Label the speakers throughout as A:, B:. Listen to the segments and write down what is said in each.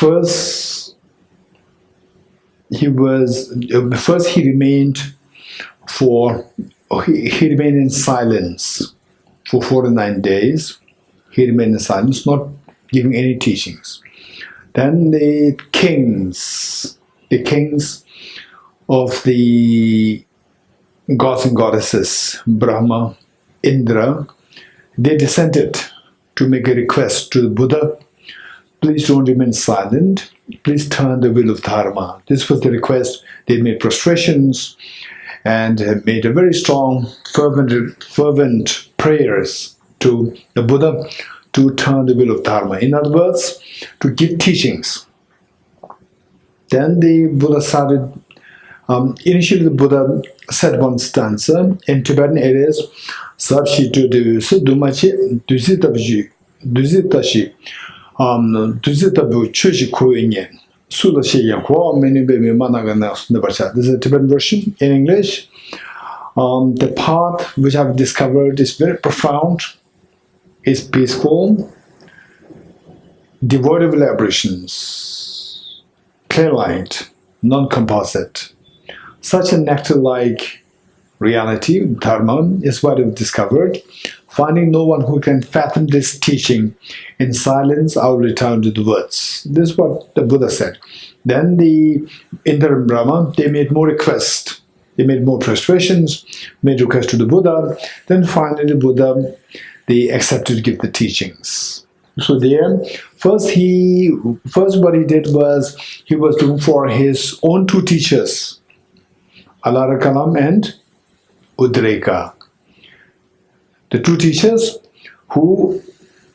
A: first he remained he remained in silence for 49 days. He remained in silence, not giving any teachings. Then the kings of the gods and goddesses, Brahma, Indra, they descended to make a request to the Buddha. Please don't remain silent. Please turn the wheel of dharma. This was the request. They made prostrations and made a very strong, fervent prayers to the Buddha to turn the wheel of dharma. In other words, to give teachings. Then the Buddha started. Initially, the Buddha said one stanza. In Tibetan, it is Sabshi tu dusu dumachi duzitabu duzitabu chushi kuinyen sulashi yakwa many baby managana nebacha. This is a Tibetan version. In English, the path which I've discovered is very profound, is peaceful, devoid of elaborations, clear light, non-composite. Such a nectar-like reality, dharma, is what I've discovered. Finding no one who can fathom this teaching, in silence I will return to the words. This is what the Buddha said. Then the Indra and Brahma, they made more requests. They made more prostrations, made requests to the Buddha. Then finally the Buddha, they accepted to give the teachings. So there, first what he did was, he was looking for his own two teachers, Alara Kalam and Udreka. The two teachers who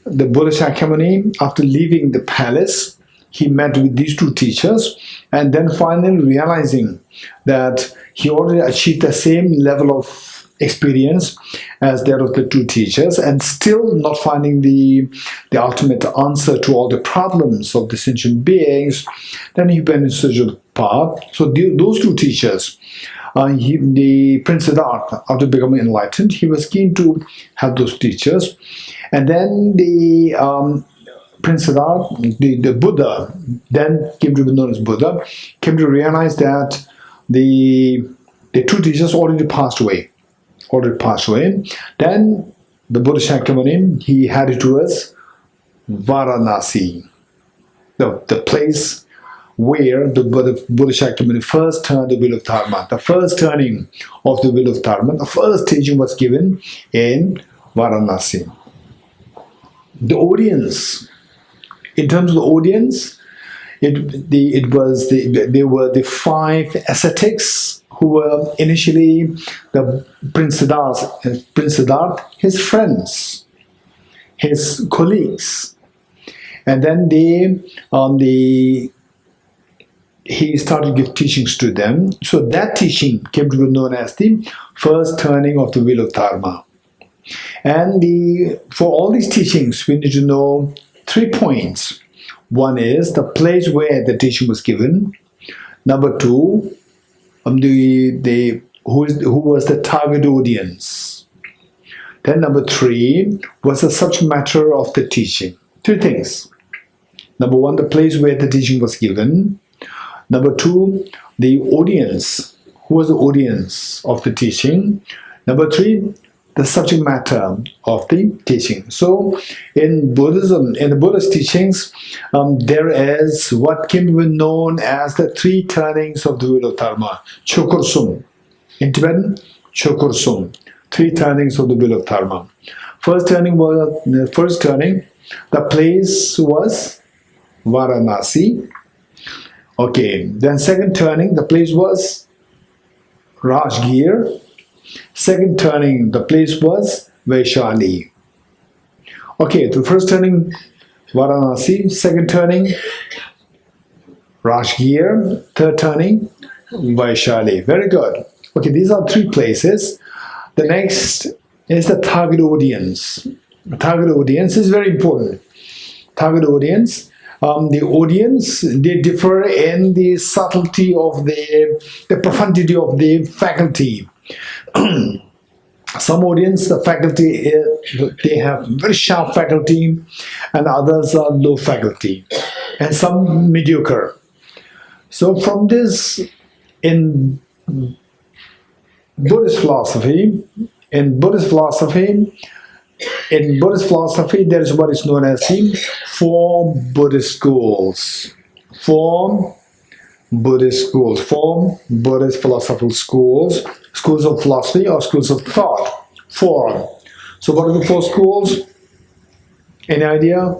A: the Buddha Shakyamuni, after leaving the palace, he met with these two teachers, and then finally realizing that he already achieved the same level of experience as that of the two teachers, and still not finding the ultimate answer to all the problems of the sentient beings, then he went in search of the path. So those two teachers, the Prince Siddhartha, after becoming enlightened, he was keen to have those teachers. And then the Prince Siddhartha, the Buddha, then came to be known as Buddha, came to realize that the two teachers already passed away. Then the Buddha Shakyamuni, he headed towards Varanasi, the place where the Buddha Shakyamuni first turned the wheel of dharma. The first turning of the wheel of dharma, the first teaching was given in Varanasi. The audience, in terms of the audience, they were the five ascetics who were initially the Prince Siddhartha, his friends, his colleagues, and then he started to give teachings to them. So that teaching came to be known as the first turning of the wheel of dharma. And for all these teachings, we need to know 3 points. One is the place where the teaching was given. Number two, who was the target audience. Then number three was the subject matter of the teaching. 3 things. Number one, the place where the teaching was given. Number two, the audience. Who was the audience of the teaching? Number three, the subject matter of the teaching. So in Buddhism, in the Buddhist teachings, there is what can be known as the 3 turnings of the wheel of dharma. Chokursum. In Tibetan, Chokursum. 3 turnings of the wheel of dharma. First turning, the place was Varanasi. Okay, then second turning, the place was Rajgir. Second turning, the place was Vaishali. Okay, the first turning, Varanasi. Second turning, Rajgir. Third turning, Vaishali. Very good. Okay, these are 3 places. The next is the target audience. The target audience is very important. Target audience. The audience, they differ in the subtlety of the profundity of the faculty. Some audience, the faculty, they have very sharp faculty, and others are low faculty. and some mediocre. So from this, in Buddhist philosophy, in Buddhist philosophy, there is what is known as the four Buddhist schools. Four Buddhist philosophical schools, schools of philosophy or schools of thought. Four. So what are the four schools? Any idea?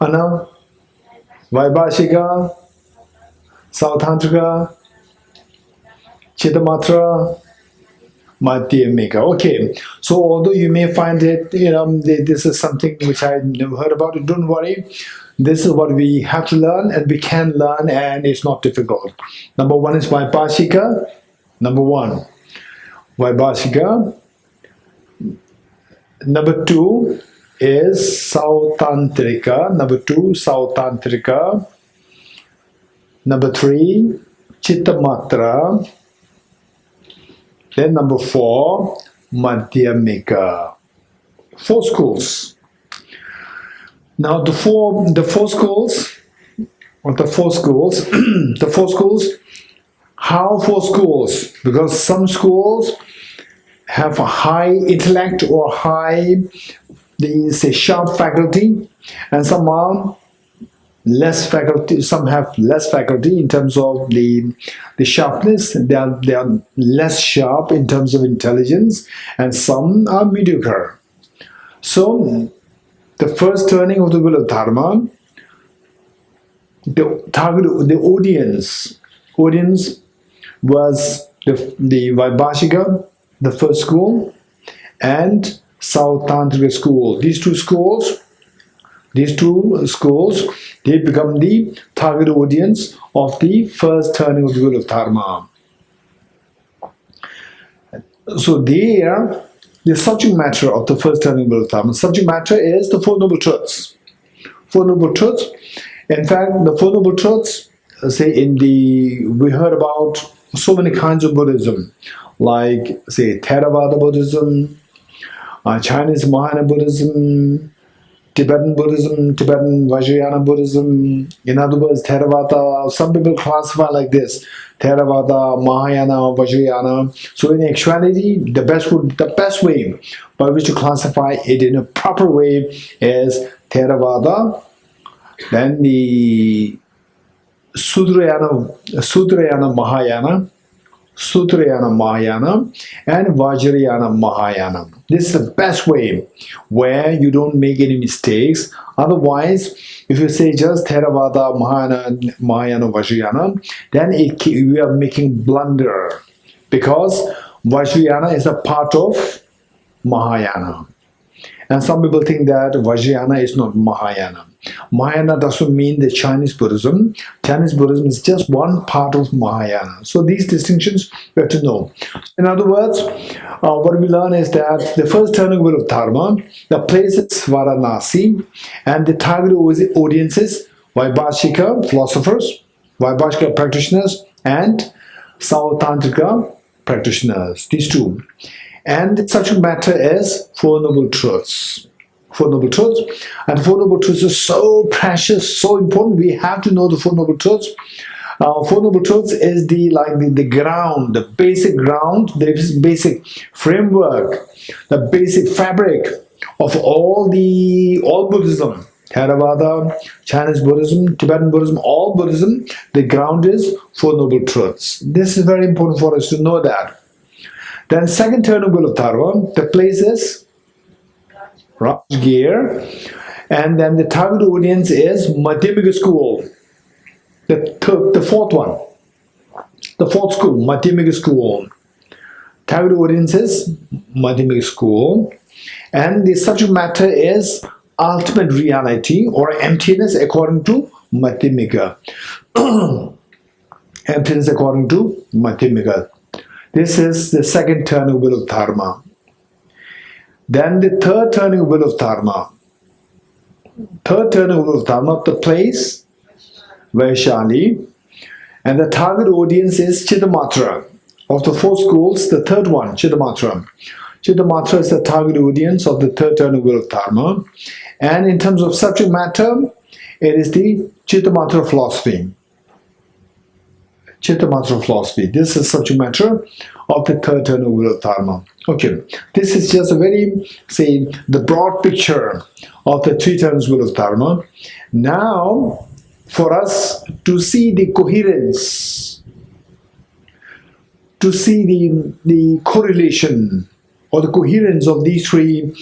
A: Anna? Vaibhashika, Sautrantika, Chittamatra, Madhyamika. Okay, so although you may find it, this is something which I never heard about, don't worry. This is what we have to learn, and we can learn, and it's not difficult. Number one is Vaibhashika. Number one, Vaibhashika. Number two is Sautrantika. Number two, Sautrantika. Number three, Chittamatra. Then number four, Madhyamika. Four schools. Now the four schools, how four schools? Because some schools have a high intellect or high, sharp faculty, and some are less faculty. Some have less faculty in terms of the sharpness. They are less sharp in terms of intelligence, and some are mediocre. So the first turning of the wheel of Dharma, the audience was the Vaibhashika, the first school, and Sautrantika school. These two schools, they become the target audience of the first turning of the wheel of Dharma. So there, the subject matter of the first turning of the wheel of Dharma, subject matter is the Four Noble Truths. Four Noble Truths. In fact, the Four Noble Truths, we heard about so many kinds of Buddhism, like Theravada Buddhism, Chinese Mahayana Buddhism, Tibetan Vajrayana Buddhism. In other words, Theravada, some people classify like this: Theravada, Mahayana, Vajrayana. So in actuality, the best way by which to classify it in a proper way is Theravada, then the Sutrayana Mahayana, and Vajrayana Mahayana. This is the best way where you don't make any mistakes. Otherwise, if you say just Theravada, Mahayana, Vajrayana, then you are making blunder, because Vajrayana is a part of Mahayana. And some people think that Vajrayana is not Mahayana. Mahayana doesn't mean the Chinese Buddhism. Chinese Buddhism is just one part of Mahayana. So these distinctions we have to know. In other words, what we learn is that the first turning wheel of Dharma, the place is Varanasi, and the target audience is Vaibhashika philosophers, Vaibhashika practitioners, and Sautrantika practitioners. These two. And the subject matter is Four Noble Truths. Four Noble Truths. And Four Noble Truths is so precious, so important. We have to know the Four Noble Truths. Four Noble Truths is the ground, the basic ground, the basic framework, the basic fabric of all Buddhism. Theravada, Chinese Buddhism, Tibetan Buddhism, all Buddhism, the ground is Four Noble Truths. This is very important for us to know that. Then second turning wheel of Dharma, the place is Rajgir, and then the target audience is Madhyamika school, the fourth one, the fourth school, Madhyamika school. Target audience is Madhyamika school, and the subject matter is ultimate reality or emptiness according to Madhyamika. Emptiness according to Madhyamika. This is the second turning wheel of Dharma. Then the third turning wheel of Dharma. Third turning wheel of Dharma, the place, Vaishali, and the target audience is Chittamatra. Of the four schools, the third one, Chittamatra. Chittamatra is the target audience of the third turning wheel of Dharma. And in terms of subject matter, It is the Chittamatra philosophy. Chittamatra philosophy. This is subject matter of the third turning wheel of Dharma. Okay, this is just a very, say, the broad picture of the three turns wheel of Dharma. Now, for us to see the coherence, to see the correlation or the coherence of these three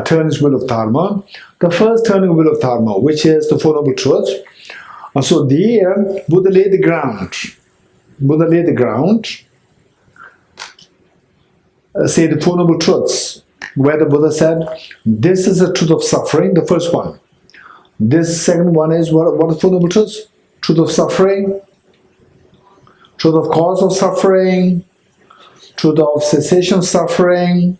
A: turning wheel of Dharma, the first turning wheel of Dharma, which is the Four Noble Truths. So there, Buddha laid the ground. Buddha laid the ground, say the Four Noble Truths, where the Buddha said, this is the truth of suffering, the first one. This second one is, what are the Four Noble Truths? Truth of suffering, truth of cause of suffering, truth of cessation of suffering,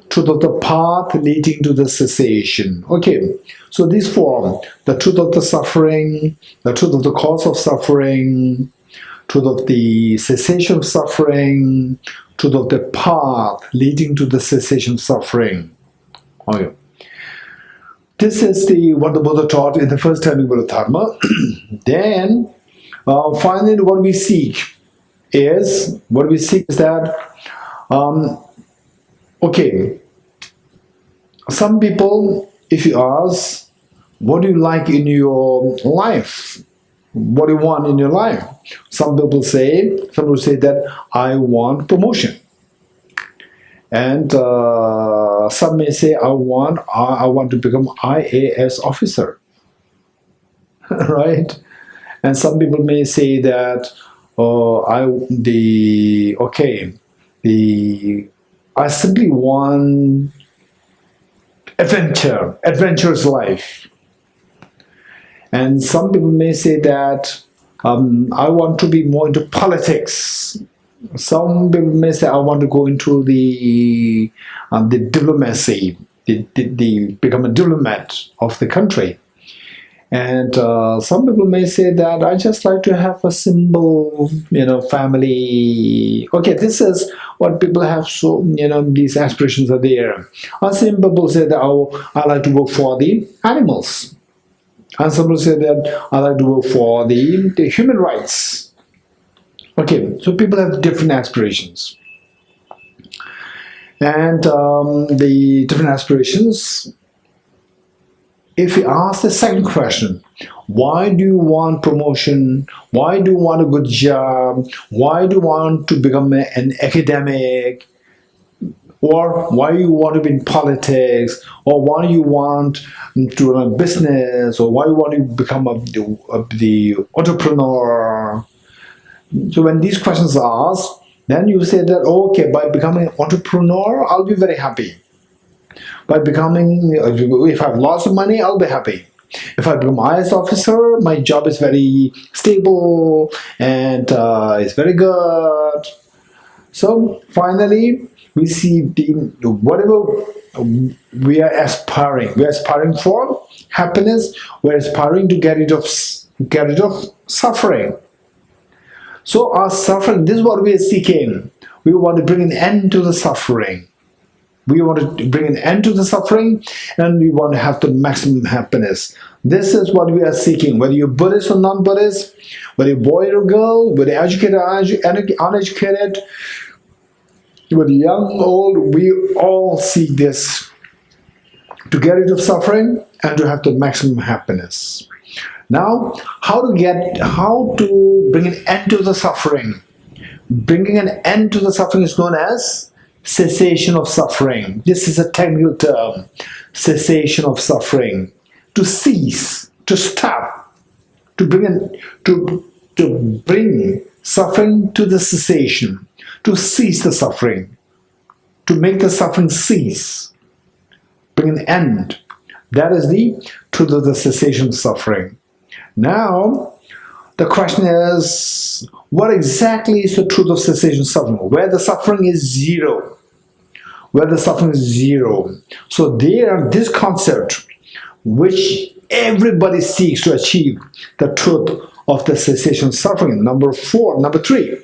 A: truth of the path leading to the cessation. Okay, so these four, the truth of the suffering, the truth of the cause of suffering, truth of the cessation of suffering, truth of the path leading to the cessation of suffering. Okay. This is what the Buddha taught in the first turning wheel of Dharma. Then, finally, what we seek is that, okay, some people, if you ask, what do you like in your life? What do you want in your life? Some people say that I want promotion, and some may say I want to become IAS officer, right? And some people may say that I simply want adventurous life. And some people may say that I want to be more into politics. Some people may say I want to go into the diplomacy, become a diplomat of the country. And some people may say that I just like to have a simple, family. Okay, this is what people have. So these aspirations are there. And some people say that I like to work for the animals. And some people say that I like to work for the human rights. Okay, so people have different aspirations. And the different aspirations, if we ask the second question, why do you want promotion? Why do you want a good job? Why do you want to become an academic? Or why you want to be in politics, or why you want to run a business, or why you want to become the entrepreneur. So when these questions are asked, then you say that, okay, by becoming an entrepreneur, I'll be very happy. By becoming, if I have lots of money, I'll be happy. If I become IAS officer, my job is very stable and it's very good. So finally, we see whatever we are aspiring. We are aspiring for happiness. We are aspiring to get rid of suffering. So our suffering, this is what we are seeking. We want to bring an end to the suffering. We want to bring an end to the suffering, and we want to have the maximum happiness. This is what we are seeking. Whether you're Buddhist or non-Buddhist, whether you're boy or girl, whether you're educated or uneducated, whether young or old, we all seek this, to get rid of suffering and to have the maximum happiness. Now, how to bring an end to the suffering? Bringing an end to the suffering is known as cessation of suffering. This is a technical term. Cessation of suffering. To cease, to stop, to bring suffering to the cessation, to cease the suffering, to make the suffering cease, bring an end. That is the truth of the cessation of suffering. Now, the question is, what exactly is the truth of cessation of suffering? Where the suffering is zero. Where the suffering is zero. So there, this concept, which everybody seeks to achieve, the truth of the cessation of suffering. Number three.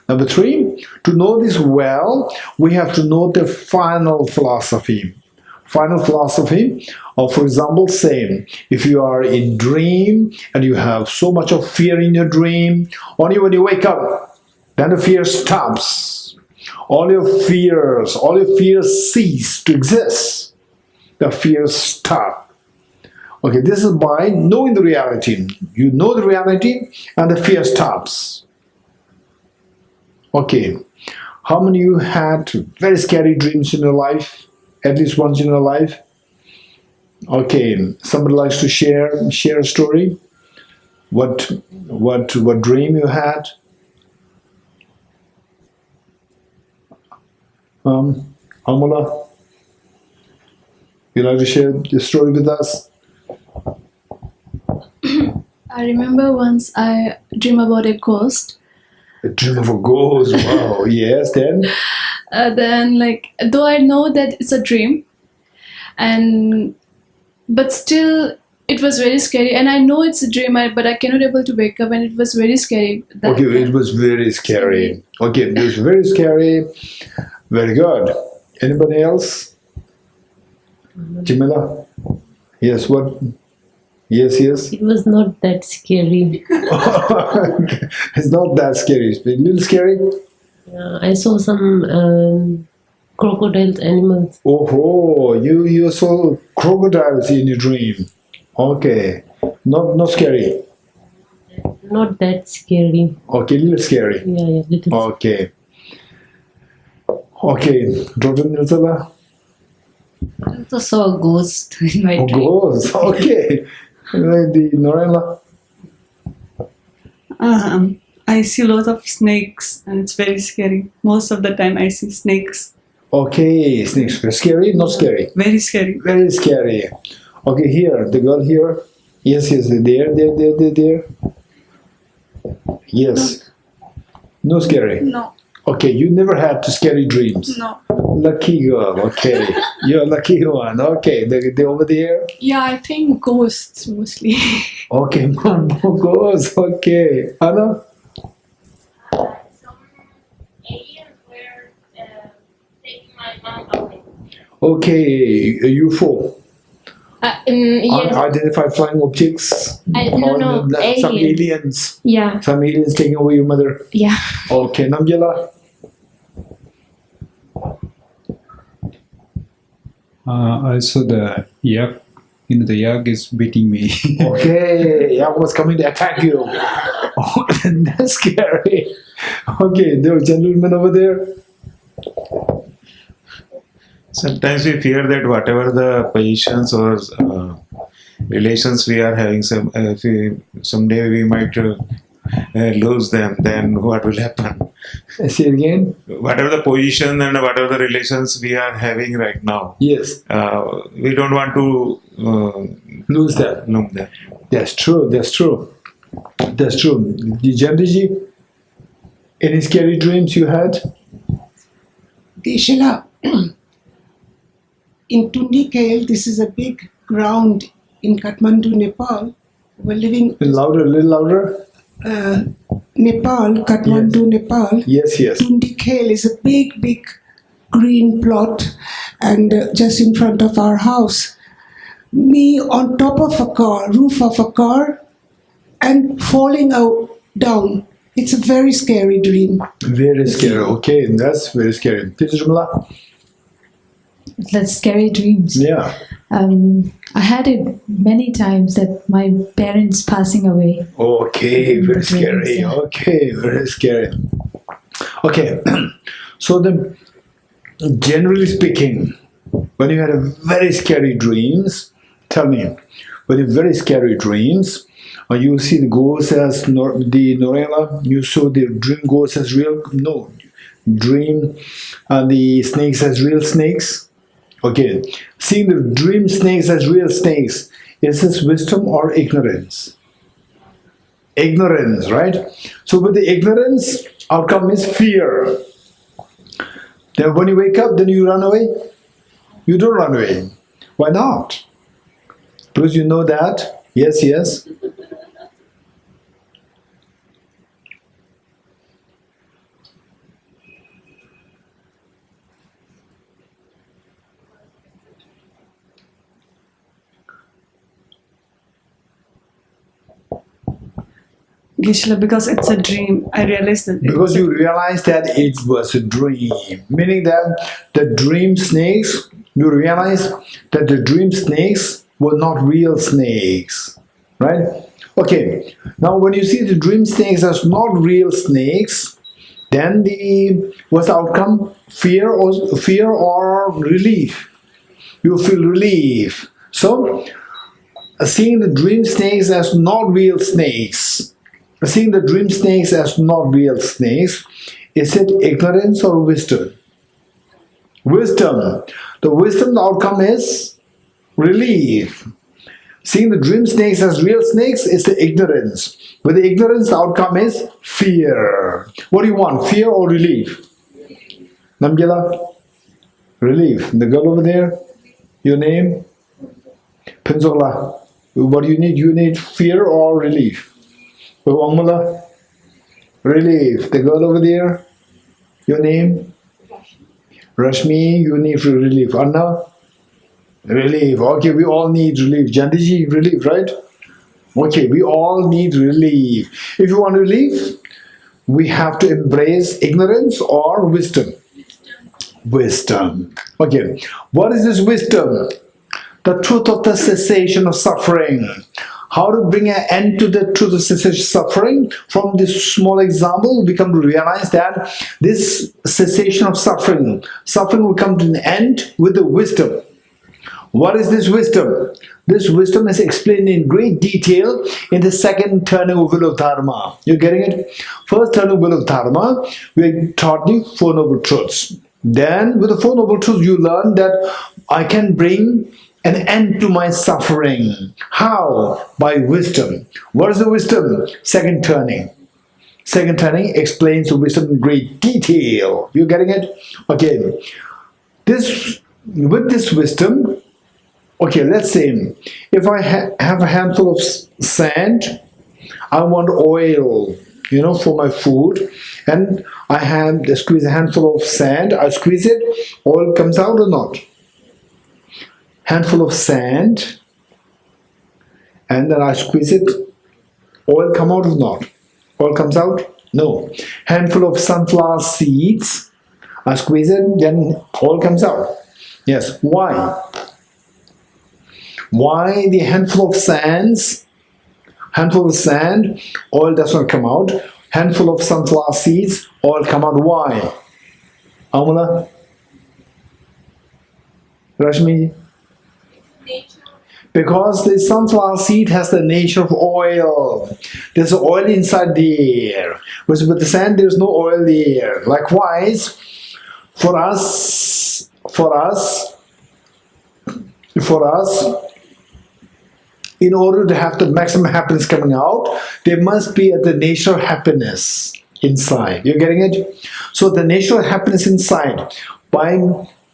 A: Number three, to know this well, we have to know the final philosophy. Final philosophy, or for example, say, if you are in dream and you have so much of fear in your dream, only when you wake up, then the fear stops. All your fears cease to exist. The fears stop. Okay, this is by knowing the reality. You know the reality and the fear stops. Okay, how many of you had very scary dreams in your life? At least once in your life? Okay, somebody likes to share a story? What dream you had? Amala, you like to share the story with us?
B: I remember once I dreamed about a ghost.
A: A dream of a ghost. Wow. Yes. Then.
B: Then, though I know that it's a dream, but still, it was very scary. And I know it's a dream, but I cannot able to wake up, and it was very scary.
A: Okay, it was very scary. Okay, it was very scary. Very good. Anybody else? Jamila? Yes. What? Yes.
C: It was not that scary.
A: It's not that scary. It's a little scary.
C: I saw some crocodile animals.
A: Oh, you saw crocodiles in your dream. Okay, not scary.
C: Not that scary.
A: Okay, little scary.
C: Yeah, little.
A: Okay. Okay, Dr. Nilsala?
D: I also saw a ghost in my dream.
A: Ghost. Okay. The Norella?
E: I see lots of snakes and it's very scary. Most of the time I see snakes.
A: Okay, snakes. Scary? Not scary.
E: Very scary.
A: Very scary. Okay, here, the girl here. Yes, there. Yes. No scary.
E: No.
A: Okay, you never had scary dreams.
E: No.
A: Lucky girl. Okay, you're a lucky one. Okay, they over there.
B: Yeah, I think ghosts mostly.
A: Okay, mom, ghosts. Okay, Anna.
F: Some aliens were taking my mom away.
A: Okay, a UFO.
D: Yes.
A: Unidentified flying objects.
D: No,
A: Some
D: aliens.
A: aliens.
D: Yeah,
A: Some aliens taking away your mother.
D: yeah.
A: Okay, Namjala.
G: I saw the yak. The yak is beating me.
A: Okay, Yak was coming to attack you. Oh, that's scary. Okay, there was a gentleman over there.
H: Sometimes we fear that whatever the positions or relations we are having, someday we might lose them. Then what will happen?
A: Say it again.
H: Whatever the position and whatever the relations we are having right now,
A: Yes,
H: we don't want to
A: lose that.
H: lose them.
A: That's true. That's true. That's true. Jandiji, any scary dreams you had?
I: Geshe, in Tundikale, this is a big ground in Kathmandu, Nepal. We're living
A: Louder, a little louder.
I: Nepal, Kathmandu, Nepal.
A: Yes.
I: Tundikale is a big green plot, and just in front of our house. Me on top of a car, roof of a car, and falling out down. It's a very scary dream.
A: Very scary. Okay, that's very scary. Tijumla?
J: That's scary dreams.
A: Yeah.
J: I had it many times that my parents passing away.
A: Okay, very scary.
J: Yeah.
A: Okay, very scary. Okay, so then, generally speaking, when you had a very scary dreams, tell me, when you have very scary dreams, you see the ghosts as the Norella, you saw the dream ghosts as real, no, dream the snakes as real snakes. Okay, seeing the dream snakes as real snakes, is this wisdom or ignorance? Ignorance, right? So with the ignorance, outcome is fear. Then when you wake up, then you run away? You don't run away. Why not? Because you know that. Yes.
E: Geshe, because it's a dream. I realized that.
A: Because you realize that it was a dream, meaning that the dream snakes, you realize that the dream snakes were not real snakes, right? Okay, now when you see the dream snakes as not real snakes, then what's the outcome? Fear or relief? You feel relief. So, seeing the dream snakes as not real snakes, seeing the dream snakes as not real snakes, is it ignorance or wisdom? Wisdom. The wisdom, the outcome is relief. Seeing the dream snakes as real snakes is the ignorance. With the ignorance, the outcome is fear. What do you want, fear or relief? Namgyala? Relief. The girl over there? Your name? Pinzola. What do you need? You need fear or relief? Wangmala? Relief. The girl over there? Your name? Rashmi, you need relief. Anna? Relief. Okay, we all need relief. Jandiji, relief, right? Okay, we all need relief. If you want relief, we have to embrace ignorance or wisdom. Wisdom. Okay, what is this wisdom? The truth of the cessation of suffering. How to bring an end to the truth of cessation of suffering? From this small example, we come to realize that this cessation of suffering will come to an end with the wisdom. What is this wisdom? This wisdom is explained in great detail in the second turning of wheel of Dharma. You're getting it? First turning wheel of Dharma, we taught you Four Noble Truths. Then with the Four Noble Truths, you learn that I can bring an end to my suffering. How? By wisdom. What is the wisdom? Second turning. Second turning explains the wisdom in great detail. You're getting it? Okay. With this wisdom, okay, let's say if I have a handful of sand, I want oil, for my food, and I squeeze a handful of sand, I squeeze it, oil comes out or not? Handful of sand, and then I squeeze it, oil come out or not? Oil comes out? No. Handful of sunflower seeds, I squeeze it, then oil comes out. Yes. Why? Why the handful of sand, oil does not come out? Handful of sunflower seeds, oil come out. Why? Amala? Rashmi? Because the sunflower seed has the nature of oil. There's oil inside the air. Whereas with the sand, there's no oil there. Likewise, for us, in order to have the maximum happiness coming out, there must be the nature of happiness inside. You're getting it? So the nature of happiness inside, by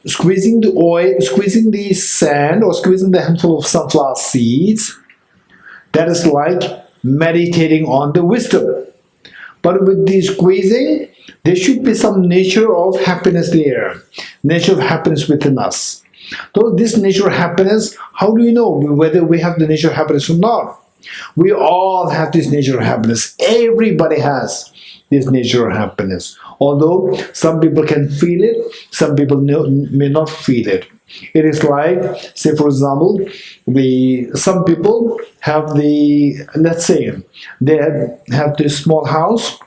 A: squeezing the oil, squeezing the sand, or squeezing the handful of sunflower seeds, that is like meditating on the wisdom. But with the squeezing, there should be some nature of happiness there, nature of happiness within us. So this nature of happiness, how do we know whether we have the nature of happiness or not? We all have this nature of happiness. Everybody has this nature of happiness. Although some people can feel it, some people may not feel it. It is like, say for example, some people have let's say, they have this small house,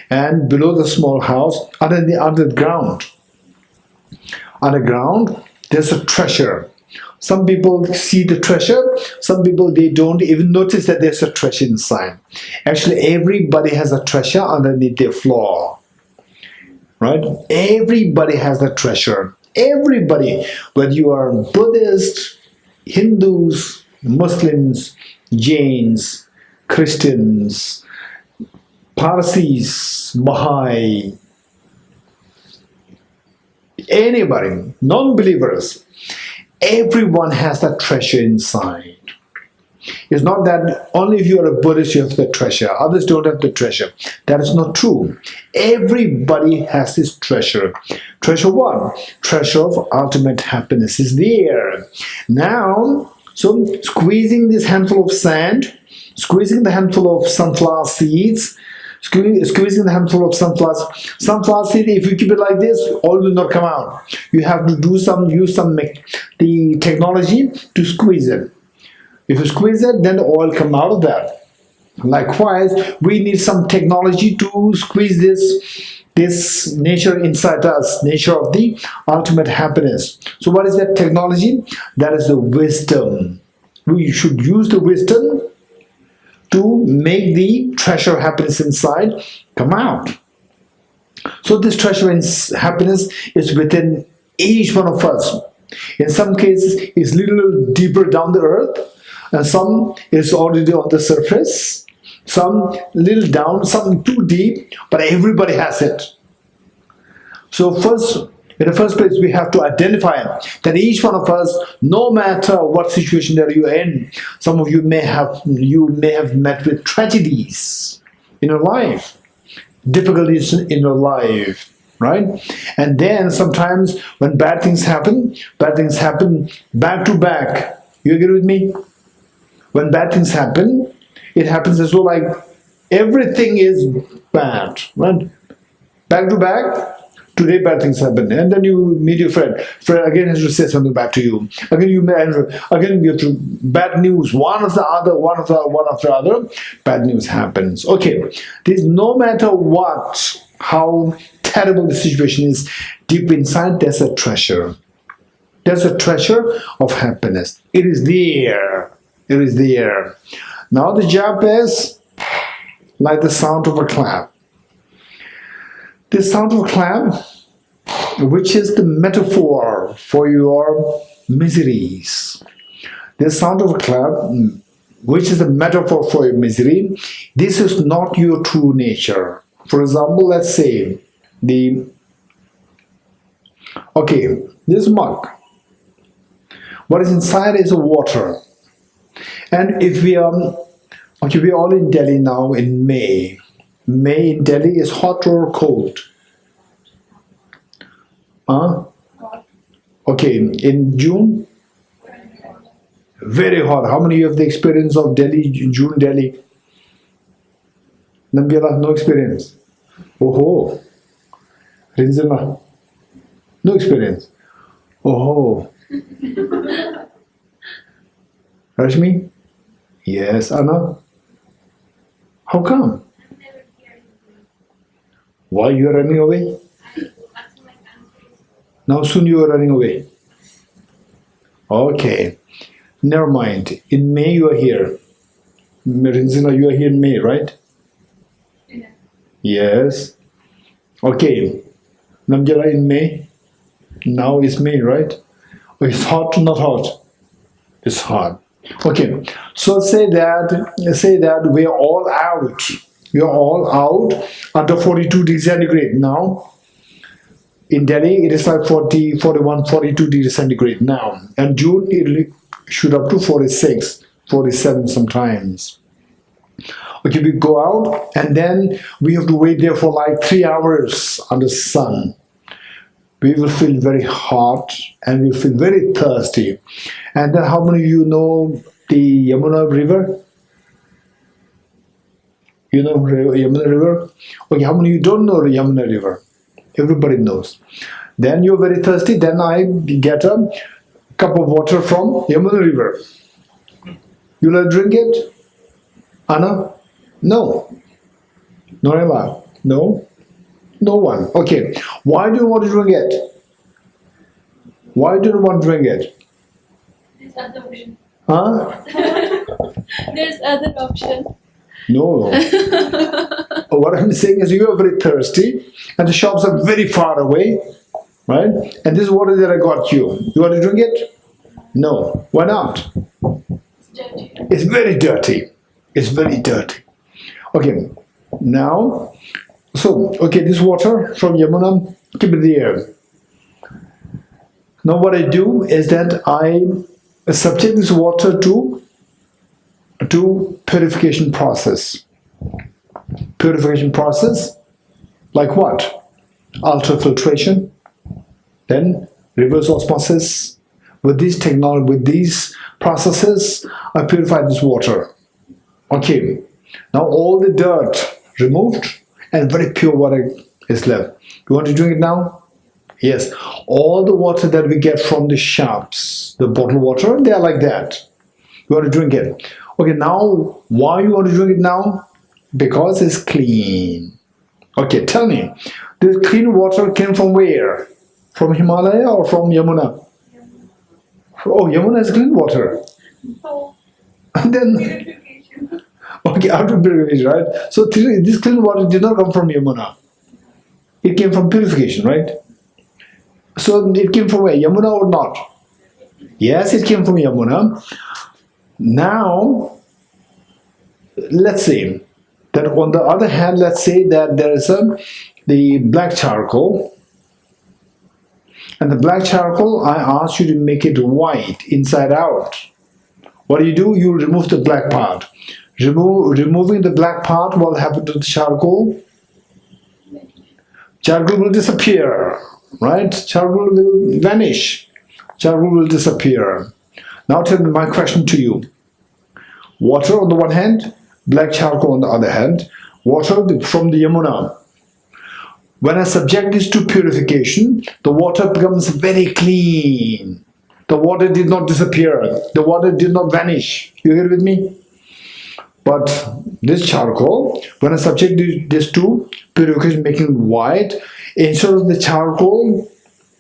A: and below the small house, underground, there's a treasure. Some people see the treasure, some people they don't even notice that there's a treasure inside. Actually, everybody has a treasure underneath their floor. Right? Everybody has a treasure. Everybody, whether you are Buddhist, Hindus, Muslims, Jains, Christians, Parsis, Baha'i, anybody, non-believers, everyone has that treasure inside. It's not that only if you are a Buddhist you have the treasure, others don't have the treasure. That is not true. Everybody has this treasure. Treasure what? Treasure of ultimate happiness is there. Now, so squeezing this handful of sand, Squeezing the handful of sunflower seeds, squeezing the handful of sunflower seed, if you keep it like this, oil will not come out. You have to use the technology to squeeze it. If you squeeze it, then the oil come out of that. Likewise, we need some technology to squeeze this nature inside us, nature of the ultimate happiness. So what is that technology? That is the wisdom. We should use the wisdom to make the treasure happiness inside come out. So this treasure in happiness is within each one of us. In some cases, it's a little deeper down the earth, and some is already on the surface, some little down, some too deep, but everybody has it. So in the first place, we have to identify that each one of us, no matter what situation that you're in, some of you may have met with tragedies in your life, difficulties in your life, right? And then sometimes when bad things happen back to back. You agree with me? When bad things happen, it happens as well, like everything is bad, right? Back to back. Today bad things happen, and then you meet your friend. Friend again has to say something back to you. Again you have to bad news. One after the other. Bad news happens. Okay, there's no matter what, how terrible the situation is, deep inside there's a treasure. There's a treasure of happiness. It is there. It is there. Now the job is like the sound of a clap. The sound of a clap, which is the metaphor for your miseries. The sound of a clap, which is the metaphor for your misery, this is not your true nature. For example, let's say this mug. What is inside is water. And if we are all in Delhi now in May. May in Delhi is hot or cold? Okay, in June? Very hot. How many of you have the experience of Delhi, June Delhi? Nambiala, no experience. Oh, Rinzana, no experience. Oh, Rashmi? Yes, Anna? How come? Why you are running away? Now soon you are running away. Okay, never mind. In May you are here. Rinzina, you are here in May, right? Yeah. Yes. Okay. Namjala in May. Now it's May, right? Oh, it's hot, not hot. It's hot. Okay. So say that we are all out. We are all out under 42 degrees centigrade now. In Delhi, it is like 40, 41, 42 degrees centigrade now. And June, it will shoot up to 46, 47 sometimes. Okay, we go out and then we have to wait there for like 3 hours under the sun. We will feel very hot and we'll feel very thirsty. And then how many of you know the Yamuna River? You know Yamuna River? Okay, how many of you don't know the Yamuna River? Everybody knows. Then you're very thirsty. Then I get a cup of water from Yamuna River. You will drink it? Anna? No. Norela? No? No one. Okay. Why do you want to drink it? Why do you want to drink it?
B: There's other option.
A: Huh?
B: There's other option.
A: No. What I'm saying is you are very thirsty and the shops are very far away, right? And this is water that I got you. You want to drink it? No. Why not?
B: It's dirty.
A: It's very dirty. It's very dirty. Okay. Now, this water from Yamuna, keep it there. Now what I do is that I subject this water to purification process. Purification process, like what? Ultrafiltration, then reverse osmosis. With these processes, I purify this water. Okay, now all the dirt removed and very pure water is left. You want to drink it now? Yes. All the water that we get from the shops, the bottled water, they are like that. You want to drink it. Okay, now why you want to drink it now? Because it's clean. Okay, tell me, this clean water came from where? From Himalaya or from Yamuna? Oh, Yamuna is clean water. And then, okay, out of purification, right? So this clean water did not come from Yamuna. It came from purification, right? So it came from where? Yamuna or not? Yes, it came from Yamuna. Now, let's say that on the other hand, let's say that there is the black charcoal. And the black charcoal, I ask you to make it white inside out. What do? You remove the black part. Removing the black part, what will happen to the charcoal? Charcoal will disappear, right? Charcoal will vanish. Charcoal will disappear. Now tell me my question to you. Water on the one hand, black charcoal on the other hand. Water from the Yamuna. When I subject this to purification, the water becomes very clean. The water did not disappear. The water did not vanish. You agree with me? But this charcoal, when I subject this to purification, making it white, instead of the charcoal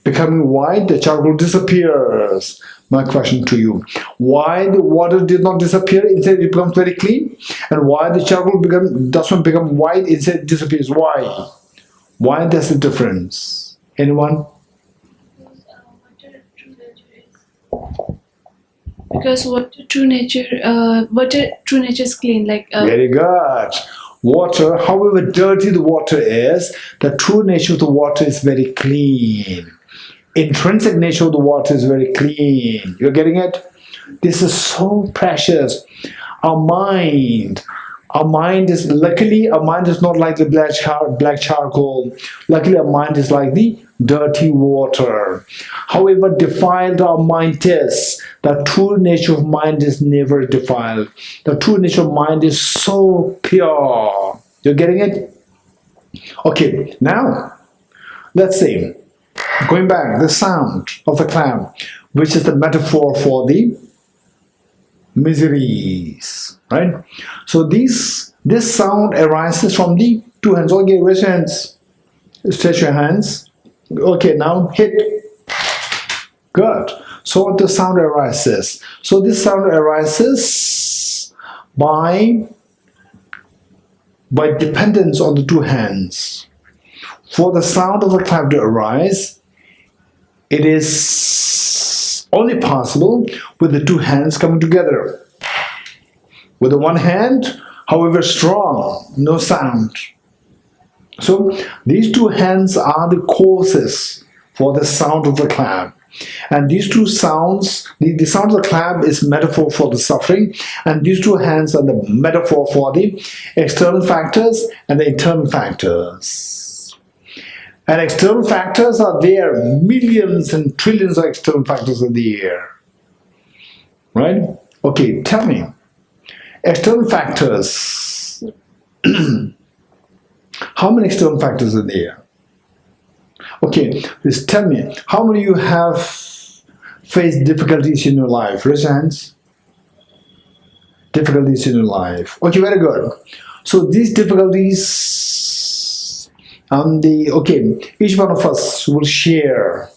A: becoming white, the charcoal disappears. My question to you, why the water did not disappear, instead it becomes very clean? And why the charcoal doesn't become white, instead it disappears? Why? Why there's a difference? Anyone?
B: Because water true nature is clean.
A: Very good. Water, however dirty the water is, the true nature of the water is very clean. Intrinsic nature of the water is very clean. You're getting it? This is so precious. Our mind is, luckily our mind is not like the black charcoal. Luckily our mind is like the dirty water. However defiled our mind is, the true nature of mind is never defiled. The true nature of mind is so pure. You're getting it? Okay, now let's see. Going back, the sound of the clam, which is the metaphor for the miseries, right? So this sound arises from the two hands. Okay, raise your hands. Stretch your hands. Okay, now hit. Good. So the sound arises. So this sound arises by dependence on the two hands. For the sound of the clap to arise, it is only possible with the two hands coming together. With the one hand, however strong, no sound. So these two hands are the causes for the sound of the clap. And these two sounds, the sound of the clap is metaphor for the suffering, and these two hands are the metaphor for the external factors and the internal factors. And external factors are there, millions and trillions of external factors are there. Right? Okay, tell me. External factors. How many external factors are there? Okay, just tell me, how many of you have faced difficulties in your life? Raise your hands. Difficulties in your life. Okay, very good. So these difficulties, each one of us will share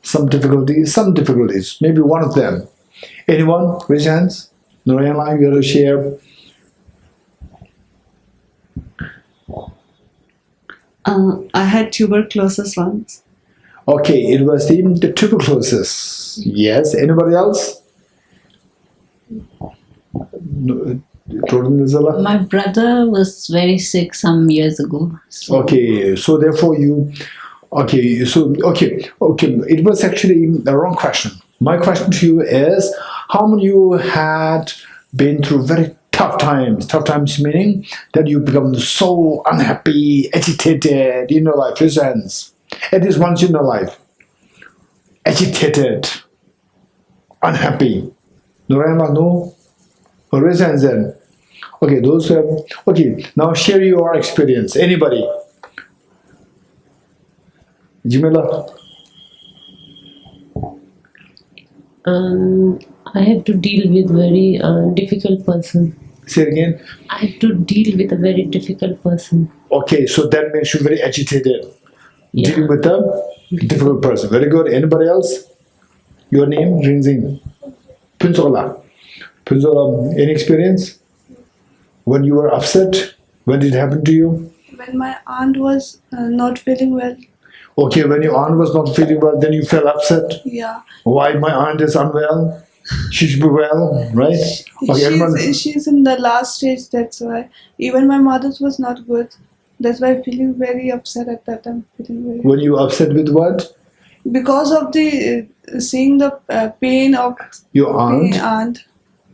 A: some difficulties, maybe one of them. Anyone? Raise your hands. Narayana, you have to share.
E: I had tuberculosis once.
A: Okay, it was the tuberculosis. Yes. Anybody else?
D: My brother was very sick some years ago. So.
A: Okay, so therefore you. Okay, it was actually the wrong question. My question to you is, how many of you had been through very tough times? Tough times meaning that you become so unhappy, agitated in your life. Raise your hands. At least once in your life. Agitated, unhappy. Narayana, no? Raise your hands then. Okay, those who have, okay, now share your experience. Anybody? Jamila?
C: I have to deal with very difficult person.
A: Say it again.
C: I have to deal with a very difficult person.
A: Okay, so that makes you very agitated.
C: Yeah.
A: Dealing with a difficult person. Very good. Anybody else? Your name? Rinzing. Punzola. Punzola, any experience? When you were upset? When did it happen to you?
E: When my aunt was not feeling well.
A: Okay, when your aunt was not feeling well, then you felt upset.
E: Yeah.
A: Why my aunt is unwell? She should be well, right? Okay, everyone.
E: She's in the last stage, that's why. Even my mother's was not good. That's why I'm feeling very upset at that time. Feeling very
A: When you upset with what?
E: because of the seeing the pain of
A: Your aunt?
E: aunt.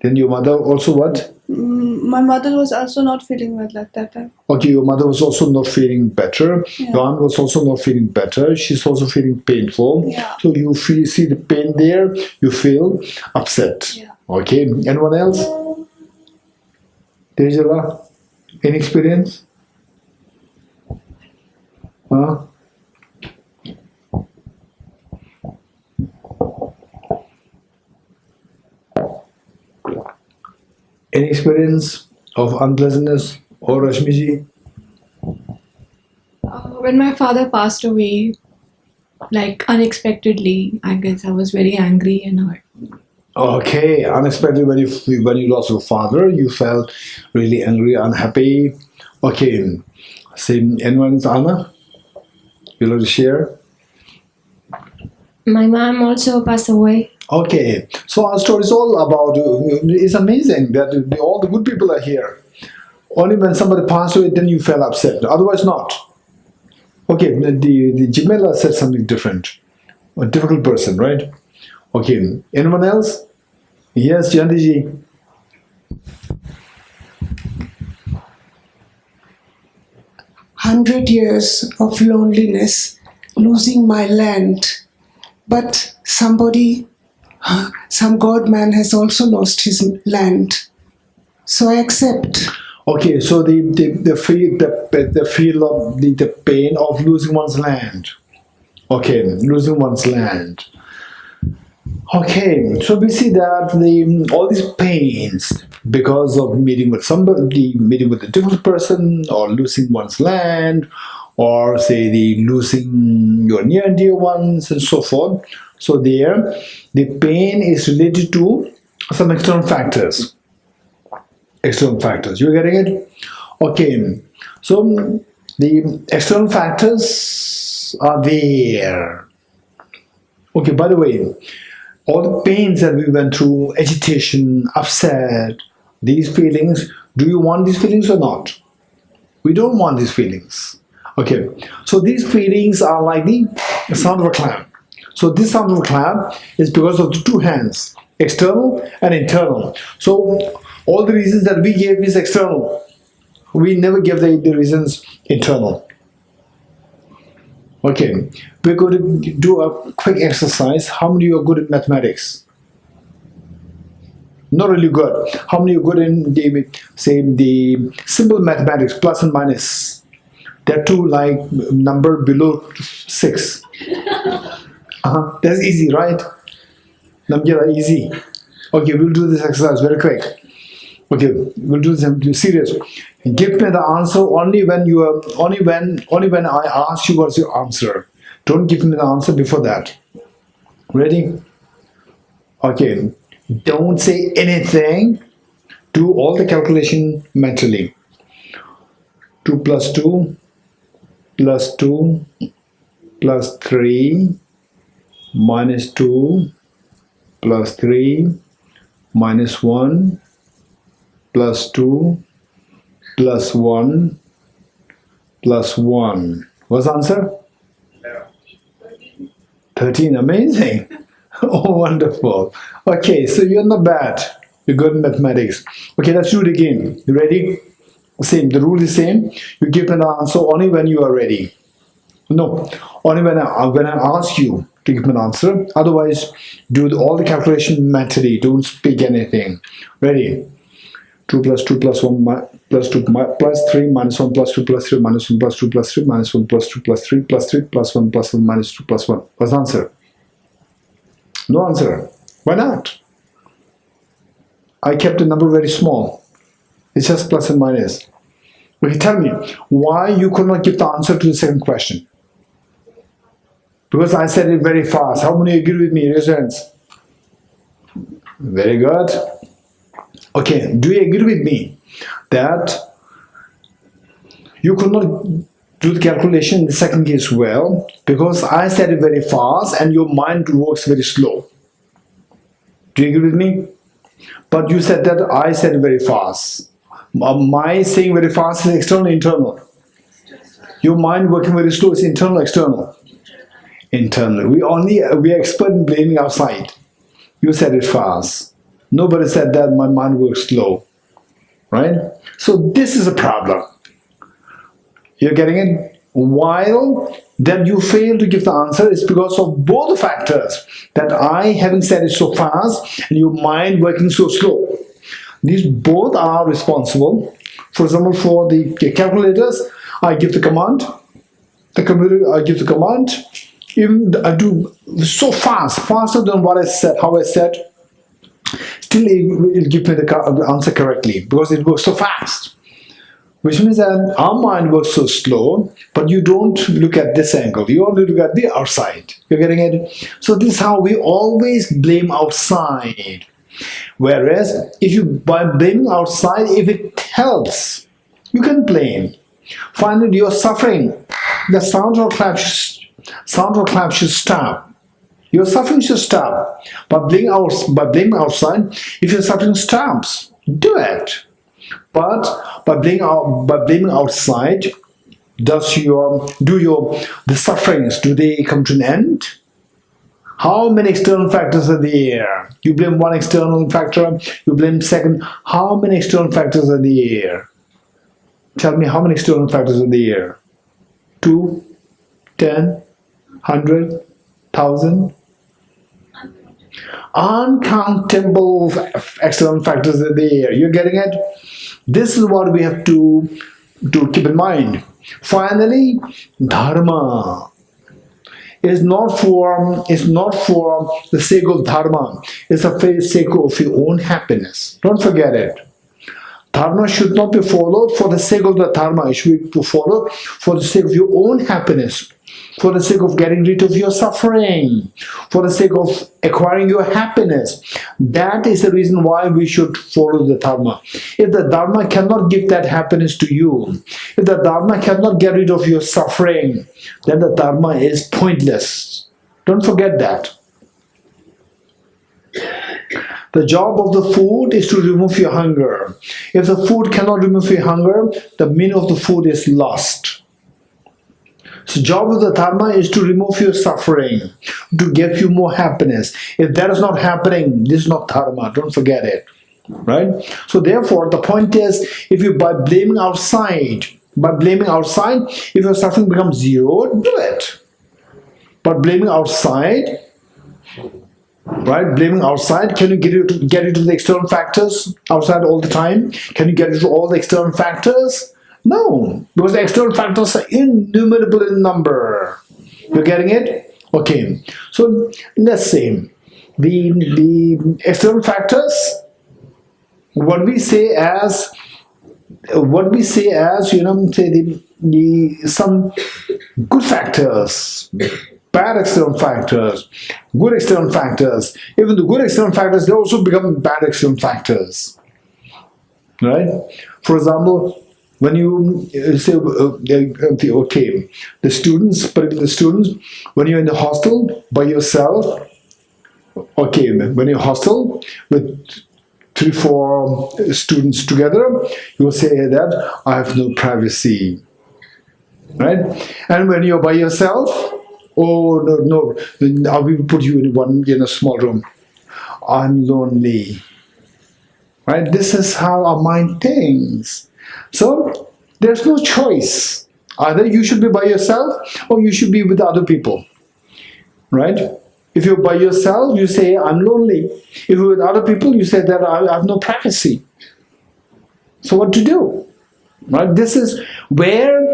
A: Then your mother also what?
E: My mother was also not feeling well at that time.
A: Okay, your mother was also not feeling better.
E: Yeah.
A: Your aunt was also not feeling better. She's also feeling painful.
E: Yeah.
A: So you see the pain there, you feel upset.
E: Yeah.
A: Okay, anyone else? Tejala, any experience? Huh? Any experience of unpleasantness or Rashmiji?
B: When my father passed away, like unexpectedly, I guess I was very angry and hurt.
A: Okay, unexpectedly when you lost your father, you felt really angry, unhappy. Okay, same. Anyone, Anna? You like to share?
K: My mom also passed away.
A: Okay, so our story is all about. It's amazing that all the good people are here. Only when somebody passed away, then you felt upset. Otherwise, not. Okay, the Jamila said something different. A difficult person, right? Okay, anyone else? Yes, Jandiji.
I: 100 years of loneliness, losing my land. But somebody, some God man has also lost his land. So I accept.
A: Okay, so the feel of the pain of losing one's land. Okay, losing one's land. Okay, so we see that all these pains because of meeting with somebody, meeting with a different person, or losing one's land, or say losing your near and dear ones, and so forth. So there, the pain is related to some external factors. External factors. You're getting it? Okay. So the external factors are there. Okay, by the way, all the pains that we went through, agitation, upset, these feelings, do you want these feelings or not? We don't want these feelings. Okay, so these feelings are like the sound of a clap. So this sound of a clap is because of the two hands, external and internal. So all the reasons that we gave is external. We never give the reasons internal. Okay, we're going to do a quick exercise. How many are good in mathematics? Not really good. How many are good in the simple mathematics, plus and minus? They're two like number below 6. That's easy, right? Number easy. Okay, we'll do this exercise very quick. Okay, we'll do this serious. Give me the answer only when I ask you what's your answer. Don't give me the answer before that. Ready? Okay. Don't say anything. Do all the calculation mentally. 2 plus 2 plus 2 plus 3 minus 2 plus 3 minus 1 plus 2 plus 1 plus 1. What's the answer? 13. Amazing. Oh, wonderful. Okay, so you're not bad. You're good in mathematics. Okay, let's do it again. You ready? Same. The rule is same. You give an answer only when you are ready. No, only when I ask you to give an answer. Otherwise, do all the calculation mentally. Don't speak anything. Ready? 2 plus 2 plus 1 plus 2 plus 3 minus 1 plus 2 plus 3 minus 1 plus 2 plus 3 minus 1 plus 2 plus 3 plus 3 plus 1 plus 1 minus 2 plus 1. What's the answer? No answer. Why not? I kept the number very small. It's just plus and minus. Okay, tell me, why you could not give the answer to the second question? Because I said it very fast. How many agree with me? Raise your hands. Very good. Okay, do you agree with me that you could not do the calculation in the second case well because I said it very fast and your mind works very slow? Do you agree with me? But you said that I said it very fast. My saying very fast is external, internal. Your mind working very slow is internal, external. Internal. We are expert in blaming outside. You said it fast. Nobody said that my mind works slow. Right? So this is a problem. You're getting it? While that you fail to give the answer is because of both the factors. That I having said it so fast and your mind working so slow. These both are responsible. For example, for the calculators, I give the command. The computer, I give the command. Even I do so fast, faster than what I said, how I said. Still, it will give me the answer correctly because it works so fast. Which means that our mind works so slow, but you don't look at this angle. You only look at the outside. You're getting it? So this is how we always blame outside. Whereas, if you by blaming outside, if it helps, you can blame. Finally, you're suffering. The sound or clap should stop. Your suffering should stop. By blaming outside, if your suffering stops, do it. But by blaming outside, the sufferings, do they come to an end? How many external factors are there? You blame one external factor, you blame second. How many external factors are there? Tell me how many external factors are there? 2, 10, 100, 1,000? Uncountable external factors are there. You're getting it? This is what we have to keep in mind. Finally, dharma is not for the sake of dharma. It's for the sake of your own happiness. Don't forget it. Dharma should not be followed for the sake of the dharma. It should be followed for the sake of your own happiness, for the sake of getting rid of your suffering, for the sake of acquiring your happiness. That is the reason why we should follow the dharma. If the dharma cannot give that happiness to you, if the dharma cannot get rid of your suffering, then the dharma is pointless. Don't forget that. The job of the food is to remove your hunger. If the food cannot remove your hunger, the meaning of the food is lost. So job of the dharma is to remove your suffering, to give you more happiness. If that is not happening, this is not dharma. Don't forget it. Right? So therefore, the point is, if you by blaming outside, if your suffering becomes zero, do it. But blaming outside, right? Blaming outside, can you get into the external factors outside all the time? Can you get into all the external factors? No, because the external factors are innumerable in number. You're getting it? Okay. So let's say the external factors, what we say as some good factors, bad external factors, good external factors. Even the good external factors, they also become bad external factors. Right? For example, when you say, okay, the students, when you're in the hostel by yourself, okay, when you're hostel with 3-4 students together, you will say that I have no privacy, right? And when you're by yourself, oh no, I will put you in a small room. I'm lonely, right? This is how our mind thinks. So there's no choice. Either you should be by yourself or you should be with other people, right? If you're by yourself, you say, I'm lonely. If you're with other people, you say that I have no privacy. So what to do? Right? This is where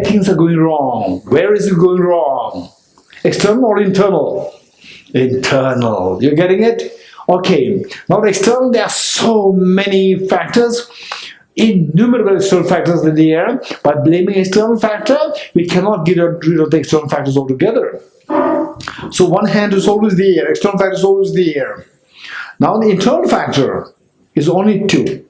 A: things are going wrong. Where is it going wrong? External or internal? Internal. You're getting it? Okay. Now external, there are so many factors, innumerable external factors in the air. By blaming external factor, we cannot get rid of the external factors altogether. So one hand is always the air, external factor is always the air. Now the internal factor is only two.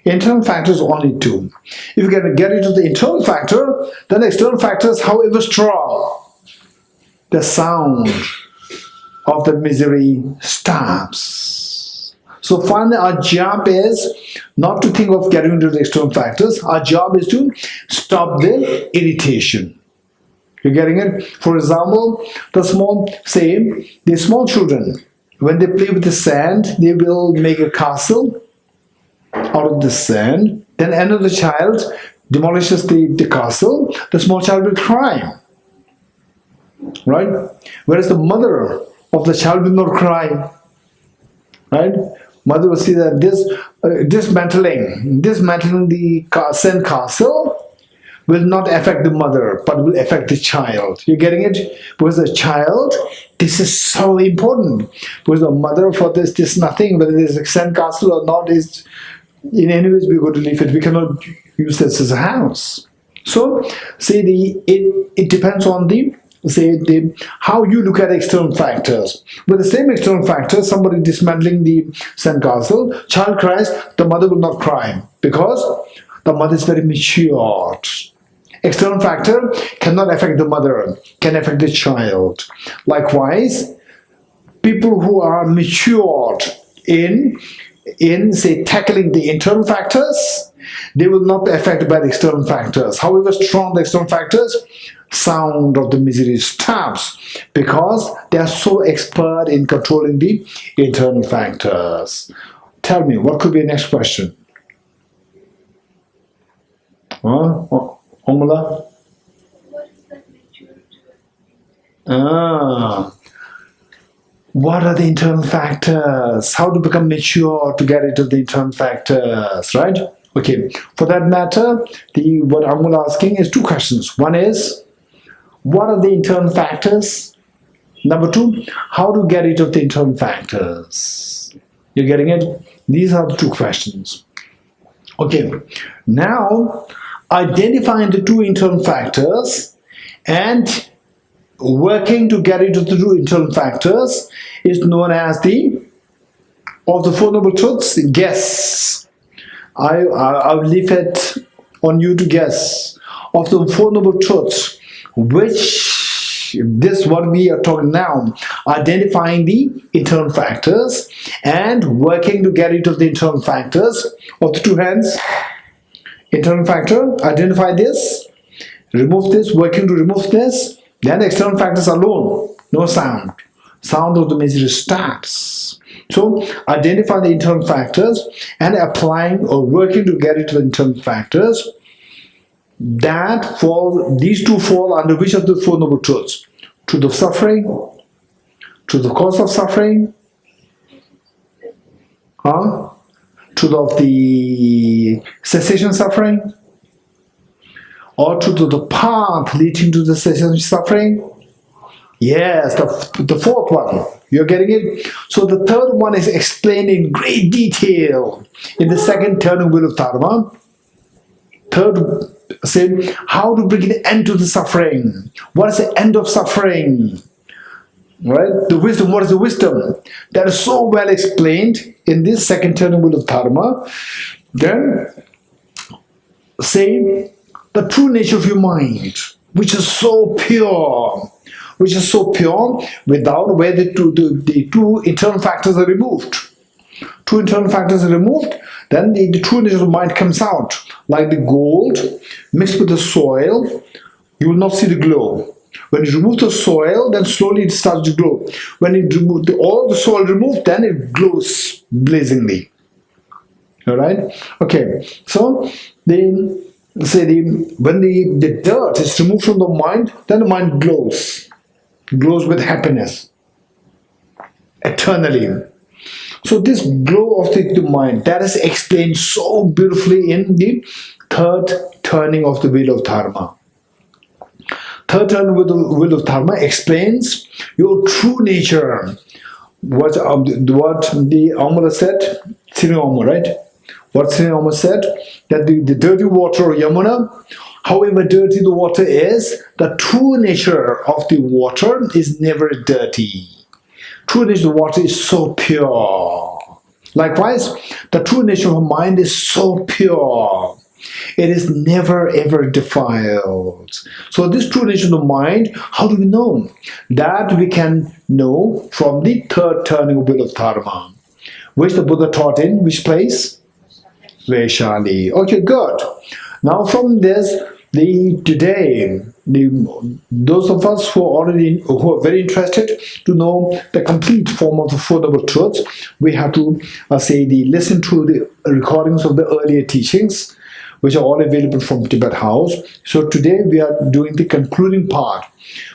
A: Internal factor is only two. If you can get rid of the internal factor, then the external factor is however strong, the sound of the misery stops. So finally our job is not to think of getting rid of the external factors. Our job is to stop the irritation. You're getting it? For example, the small children, when they play with the sand, they will make a castle out of the sand. Then another child demolishes the castle. The small child will cry. Right? Whereas the of the child will not cry. Right? Mother will see that dismantling the sand castle will not affect the mother, but will affect the child. You're getting it? Because the child, this is so important. Because the mother, for this nothing, whether there's a sand castle or not, is in any ways we're going to leave it. We cannot use this as a house. So, it depends on how you look at external factors. With the same external factors, somebody dismantling the sandcastle, child cries, the mother will not cry because the mother is very matured. External factor cannot affect the mother, can affect the child. Likewise, people who are matured in tackling the internal factors, they will not be affected by the external factors. However strong the external factors, sound of the misery stops because they are so expert in controlling the internal factors. Tell me, what could be the next question? Omala?
F: What is that mature
A: What are the internal factors? How to become mature to get into the internal factors, right? Okay, for that matter, what I'm asking is two questions. One is, what are the internal factors? Number two, how to get rid of the internal factors? You're getting it? These are the two questions. Okay, now identifying the two internal factors and working to get rid of the two internal factors is known as of the Four Noble Truths, guess. I'll leave it on you to guess. Of the Four Noble Truths, what we are talking now, identifying the internal factors and working to get rid of the internal factors. Of the two hands, internal factor, identify this, remove this, working to remove this, then external factors alone, no sound. Sound of the misery stops. So identify the internal factors and applying or working to get rid of the internal factors. These two fall under which of the Four Noble Truths? Truth of suffering, truth of cause of suffering, truth of the cessation of suffering, or truth of the path leading to the cessation of suffering. Yes, the fourth one. You're getting it? So the third one is explained in great detail in the second turning wheel of Dharma. Third, say how to bring an end to the suffering. What is the end of suffering? Right? The wisdom, what is the wisdom? That is so well explained in this second turning wheel of Dharma. Then say the true nature of your mind, which is so pure, without where the two internal factors are removed. Two internal factors are removed, then the true nature of the mind comes out. Like the gold mixed with the soil, you will not see the glow. When you remove the soil, then slowly it starts to glow. When you remove all the soil removed, then it glows blazingly. Alright? Okay, so when the dirt is removed from the mind, then the mind glows with happiness. eternally. So this glow of the mind, that is explained so beautifully in the third turning of the wheel of Dharma. Third turning of the wheel of Dharma explains your true nature. What the Amala said, Sri Amma, right? What Sri Amma said, that the dirty water of Yamuna, however dirty the water is, the true nature of the water is never dirty. True nature of the water is so pure. Likewise, the true nature of mind is so pure. It is never ever defiled. So this true nature of the mind, how do we know? That we can know from the third turning of wheel of Dharma, which the Buddha taught in which place? Vaishali. Okay, good. Now from this, those of us who are very interested to know the complete form of the Four Noble Truths, we have to listen to the recordings of the earlier teachings, which are all available from Tibet House. So today we are doing the concluding part,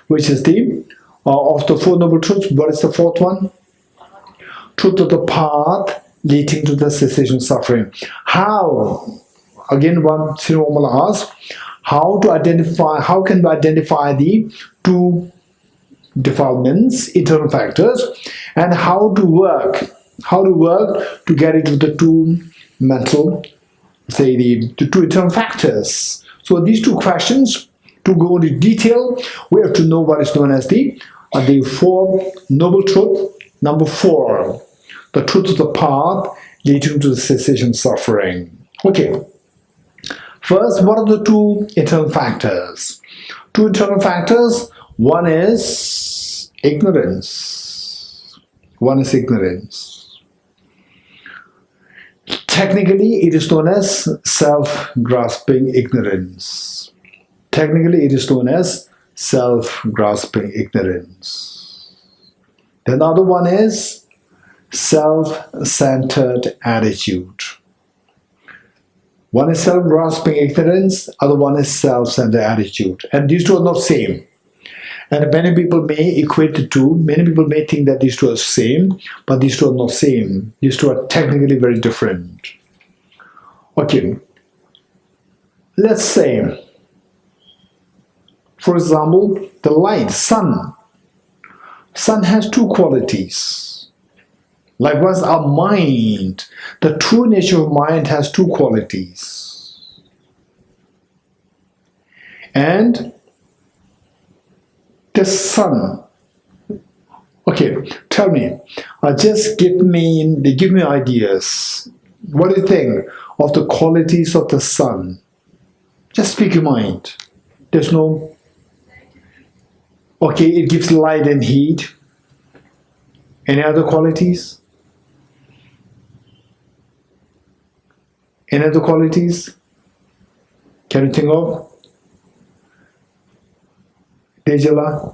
A: which is the of the Four Noble Truths. What is the fourth one? Truth of the path leading to the cessation of suffering. How? Again, one Sri Omala asks, how can we identify the two defilements, internal factors, and how to work to get into the two mental, the two internal factors. So these two questions, to go into detail, we have to know what is known as the Four Noble Truth. Number 4, the truth of the path leading to the cessation of suffering. Okay. First, what are the two internal factors? Two internal factors. One is ignorance. One is ignorance. Technically, it is known as self-grasping ignorance. Technically, it is known as self-grasping ignorance. The other one is self-centered attitude. One is self-grasping ignorance, other one is self-centered attitude. And these two are not same. And many people may equate the two. Many people may think that these two are same, but these two are not same. These two are technically very different. Okay. Let's say, for example, the light, sun. Sun has two qualities. Likewise, our mind, the true nature of mind has two qualities. And the sun. Okay, tell me, just give me ideas. What do you think of the qualities of the sun? Just speak your mind. There's no... Okay, it gives light and heat. Any other qualities? Any other qualities? Can you think of? Tejala?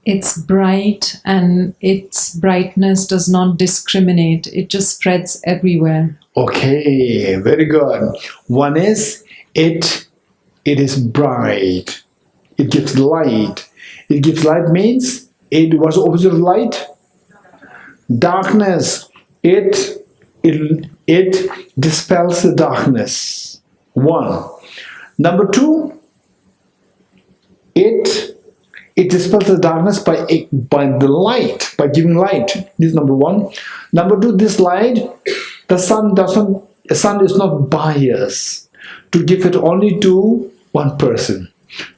J: It's bright, and its brightness does not discriminate. It just spreads everywhere.
A: Okay, very good. One is it is bright. It gives light. It gives light means it was opposite of light. Darkness. It dispels the darkness. 1. Number 2, it dispels the darkness by the light, by giving light. This is number 1. Number 2, this light, the sun is not biased to give it only to one person,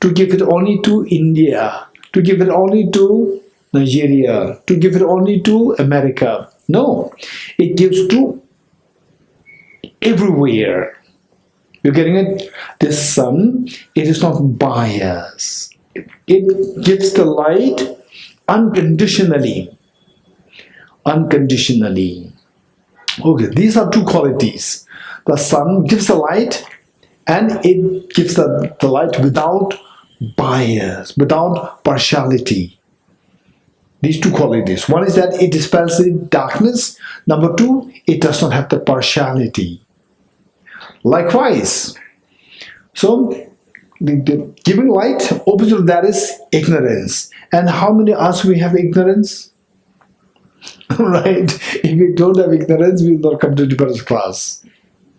A: to give it only to India, to give it only to Nigeria, to give it only to America. No, it gives to everywhere. You're getting it? The sun, it is not biased. It gives the light unconditionally. Unconditionally. Okay, these are two qualities. The sun gives the light, and it gives the light without bias, without partiality. These two qualities. One is that it dispels the darkness. Number 2, it does not have the partiality. Likewise, so the giving light, opposite of that is ignorance. And how many of us we have ignorance? Right? If we don't have ignorance, we will not come to Tibetan class.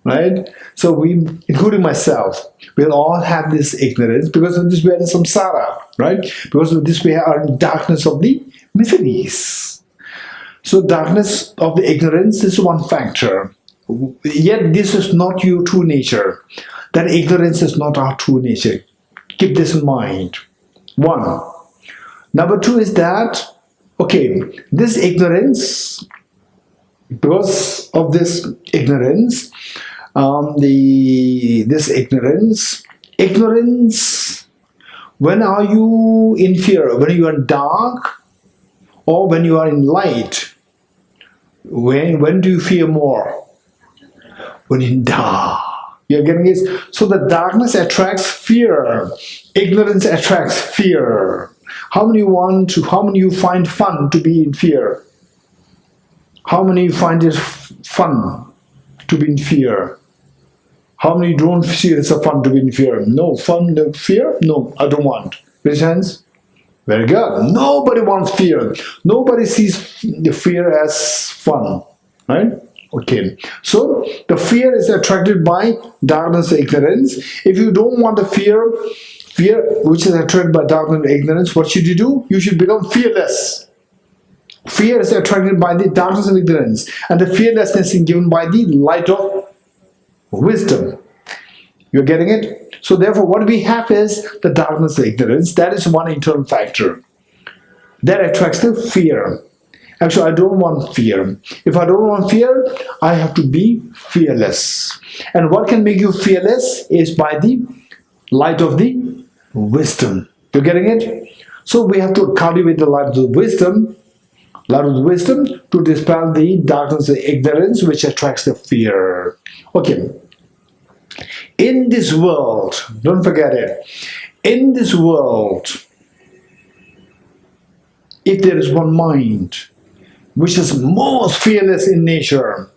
A: Right? So we, including myself, we'll all have this ignorance because of this we are in samsara, right? Because of this we are in darkness of the miseries. So darkness of the ignorance is one factor. Yet this is not your true nature. That ignorance is not our true nature. Keep this in mind. One. Number two is that, okay, this ignorance, because of this ignorance, ignorance, when are you in fear? When you are dark or when you are in light? When do you fear more? When in dark. You're getting it? So the darkness attracts fear. Ignorance attracts fear. How many you find fun to be in fear? How many you find it fun to be in fear? How many don't see it's a fun to be in fear? No fun, no fear? No, I don't want. Raise hands. Very good. Nobody wants fear. Nobody sees the fear as fun. Right? Okay. So the fear is attracted by darkness and ignorance. If you don't want the fear which is attracted by darkness and ignorance, what should you do? You should become fearless. Fear is attracted by the darkness and ignorance, and the fearlessness is given by the light of wisdom. You're getting it? So therefore what we have is the darkness and ignorance. That is one internal factor that attracts the fear. Actually, I don't want fear. If I don't want fear, I have to be fearless. And what can make you fearless is by the light of the wisdom. You're getting it? So we have to cultivate the light of the wisdom to dispel the darkness and ignorance which attracts the fear. Okay. In this world, don't forget it, in this world, if there is one mind which is most fearless in nature,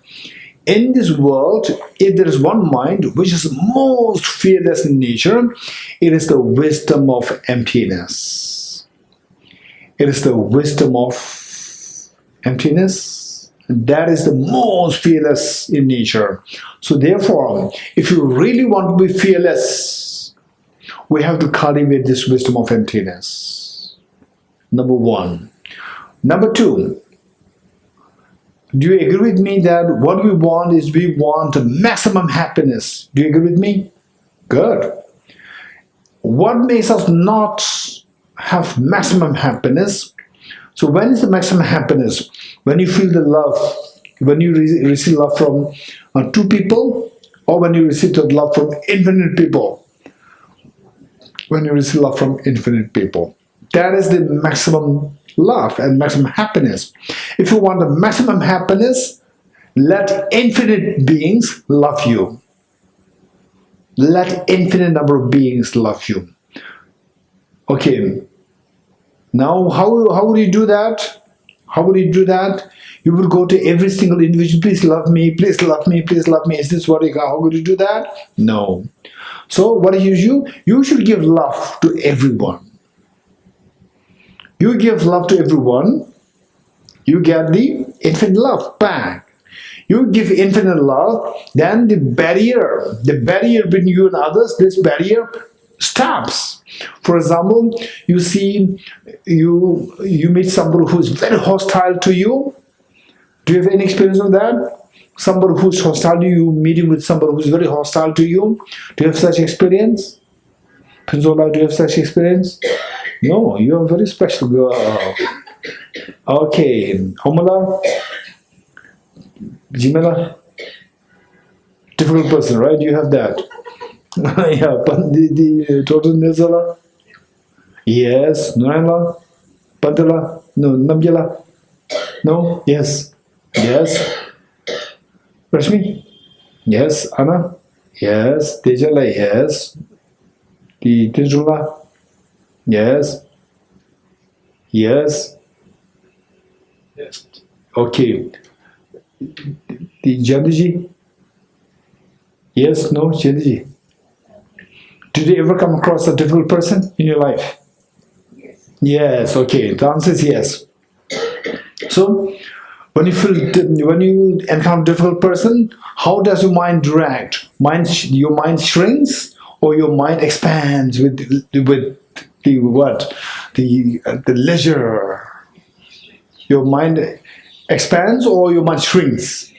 A: in this world, if there is one mind which is most fearless in nature, it is the wisdom of emptiness. It is the wisdom of emptiness. That is the most fearless in nature. So therefore, if you really want to be fearless, we have to cultivate this wisdom of emptiness. Number one. Number two, do you agree with me that what we want is we want maximum happiness? Do you agree with me? Good. What makes us not have maximum happiness? So when is the maximum happiness? When you feel the love, when you receive love from two people, or when you receive the love from infinite people. When you receive love from infinite people. That is the maximum love and maximum happiness. If you want the maximum happiness, let infinite beings love you. Let infinite number of beings love you. Okay. Now, how would you do that? How would you do that? You would go to every single individual, please love me, please love me, please love me. Is this what how would you do that? No. So what you do? You should give love to everyone. You give love to everyone, you get the infinite love back. You give infinite love, then the barrier between you and others, this barrier stops. For example, you see, you meet somebody who is very hostile to you. Do you have any experience of that? Somebody who is hostile to you, meeting with somebody who is very hostile to you. Do you have such experience? Pinzola, do you have such experience? No, you are a very special girl. Okay, Homala, Jimela, difficult person, right? You have that. Yeah, but the total Nizala? Yes, Noela, Pantala, no, Namjala, no, yes, yes, Rashmi, yes, Anna, yes, Tejala, yes, the Tejula, yes, yes, yes, okay, the Jadiji, yes, no, Jadiji. Did you ever come across a difficult person in your life? Yes. Yes, okay. The answer is yes. So, When you encounter a difficult person, how does your mind react? Your mind shrinks or your mind expands with the what? The leisure. Your mind expands or your mind shrinks?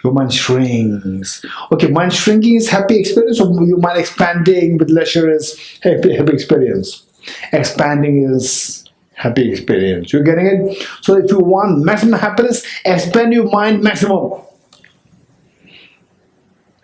A: Your mind shrinks. Okay, mind shrinking is happy experience, or your mind expanding with leisure is happy experience? Expanding is happy experience. You're getting it? So if you want maximum happiness, expand your mind maximum.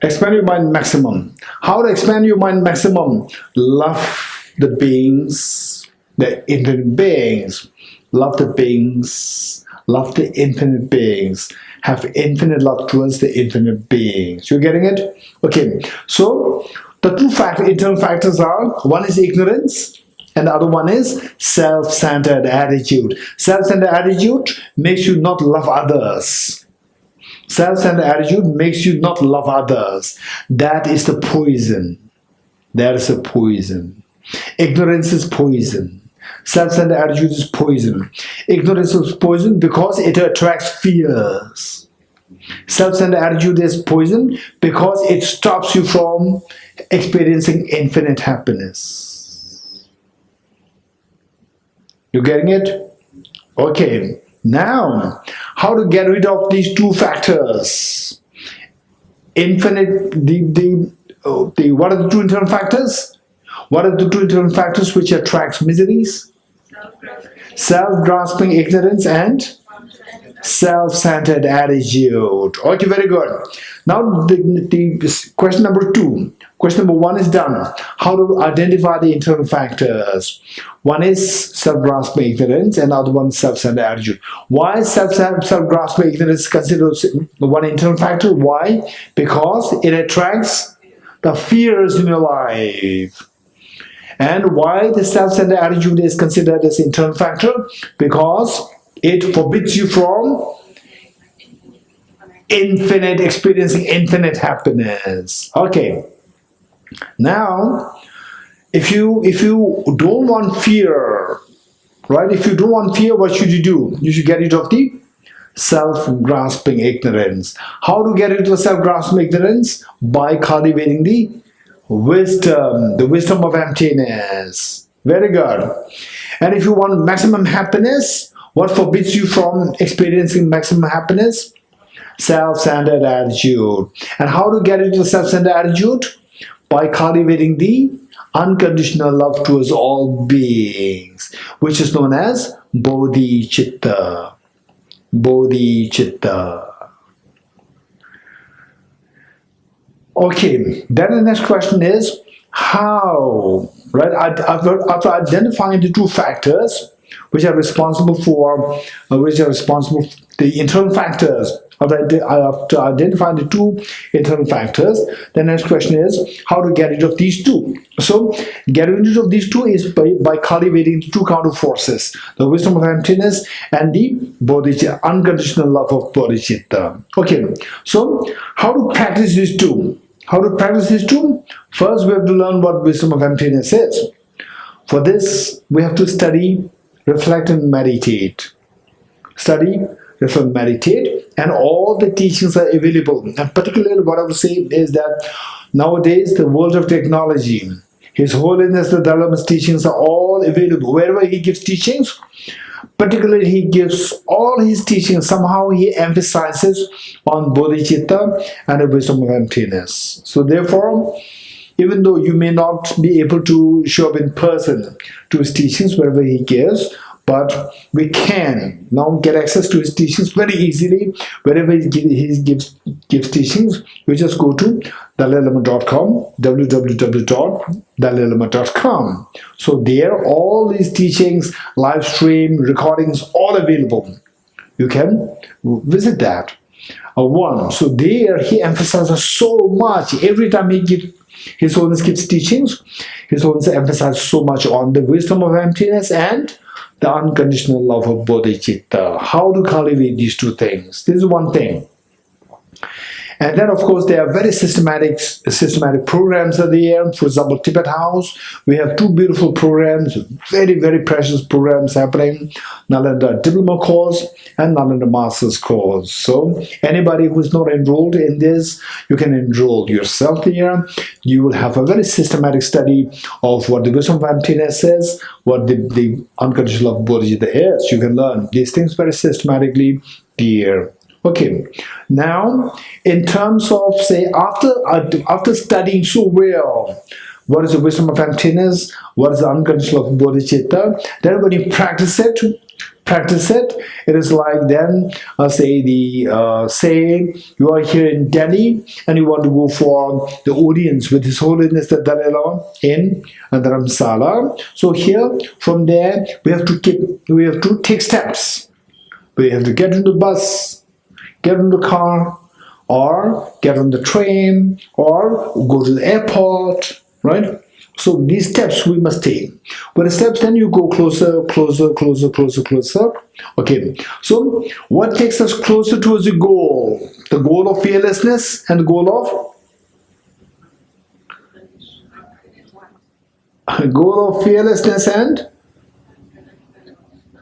A: Expand your mind maximum. How to expand your mind maximum? Love the beings, the infinite beings. Love the beings. Love the infinite beings. Have infinite love towards the infinite beings. You're getting it? Okay. So the two internal factors are, one is ignorance, and the other one is self-centered attitude. Self-centered attitude makes you not love others. Self-centered attitude makes you not love others. That is the poison. That is a poison. Ignorance is poison. Self-centered attitude is poison. Ignorance is poison because it attracts fears. Self-centered attitude is poison because it stops you from experiencing infinite happiness. You getting it? Okay. Now, how to get rid of these two factors? Infinite. What are the two internal factors? What are the two internal factors which attracts miseries? Self-grasping ignorance and self-centered attitude. Okay, very good. Now the question number 2. Question number 1 is done. How to identify the internal factors? One is self-grasping ignorance and the other one self-centered attitude. Why is self-grasping ignorance considered one internal factor? Why? Because it attracts the fears in your life. And why the self-centered attitude is considered as internal factor? Because it forbids you from experiencing infinite happiness. Okay. Now, if you don't want fear, right? If you don't want fear, what should you do? You should get rid of the self-grasping ignorance. How to get rid of self-grasping ignorance? By cultivating the wisdom of emptiness. Very good. And if you want maximum happiness, what forbids you from experiencing maximum happiness? Self-centered attitude. And how to get into self-centered attitude? By cultivating the unconditional love towards all beings, which is known as bodhicitta. Bodhicitta. Okay, then the next question is how, right? After identifying the two factors which are responsible for, the internal factors, after identifying the two internal factors, the next question is how to get rid of these two. So, getting rid of these two is by cultivating the two counter forces, the wisdom of emptiness and the bodhicitta, unconditional love of bodhicitta. Okay, so how to practice these two? How to practice these two? First, we have to learn what wisdom of emptiness is. For this, we have to study, reflect, and meditate. Study, reflect, meditate, and all the teachings are available. And particularly, what I would say is that nowadays, the world of technology, His Holiness the Dalai Lama's teachings are all available. Wherever he gives teachings, particularly he gives all his teachings, somehow he emphasizes on bodhicitta and the wisdom of emptiness. So therefore, even though you may not be able to show up in person to his teachings wherever he gives, but we can now get access to his teachings very easily. Wherever he gives teachings, you just go to dalailama.com, www.dalailama.com. So there, all these teachings, live stream, recordings, all available. You can visit that. So there, he emphasizes so much. Every time His Holiness gives teachings, His Holiness emphasizes so much on the wisdom of emptiness and the unconditional love of bodhicitta. How to cultivate these two things? This is one thing. And then, of course, there are very systematic programs are there. For example, Tibet House, we have 2 beautiful programs, very, very precious programs happening. Nalanda Diploma course and Nalanda Master's course. So anybody who is not enrolled in this, you can enroll yourself here. You will have a very systematic study of what the wisdom of emptiness says, what the unconditional love Bodhicitta is. You can learn these things very systematically here. Okay, now in terms of, say, after studying so well, what is the wisdom of emptiness, what is the unconditional love of Bodhicitta, then when you practice it, it is like then, say you are here in Delhi and you want to go for the audience with His Holiness the Dalai Lama in Dharamsala. So here, from there, we have to take steps. We have to get into the bus, get in the car, or get on the train, or go to the airport, right? So these steps we must take. With the steps, then you go closer. Okay, so what takes us closer towards the goal? The goal of fearlessness and the goal of fearlessness and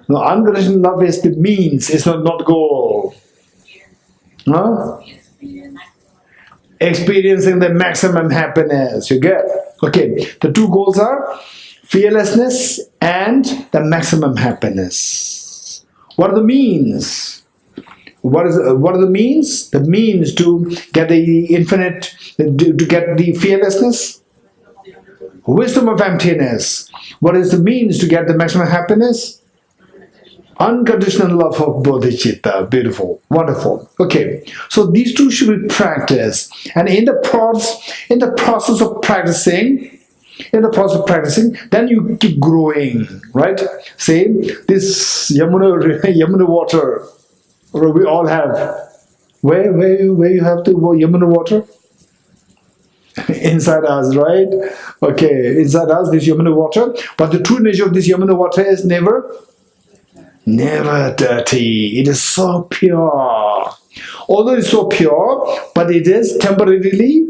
A: no, unconditional love is the means, it's not goal. Huh? Experiencing the maximum happiness, you get? Okay, the 2 goals are fearlessness and the maximum happiness. What are the means? What are the means? The means to get the infinite, to get the fearlessness? Wisdom of emptiness. What is the means to get the maximum happiness? Unconditional love of Bodhicitta. Beautiful, wonderful. Okay, so these 2 should be practiced, and in the process of practicing, then you keep growing, right? Say this Yamuna water, we all have. Where you have the Yamuna water? Inside us, right? Okay, inside us, this Yamuna water. But the true nature of this Yamuna water is never dirty. It is so pure. Although it's so pure, but it is temporarily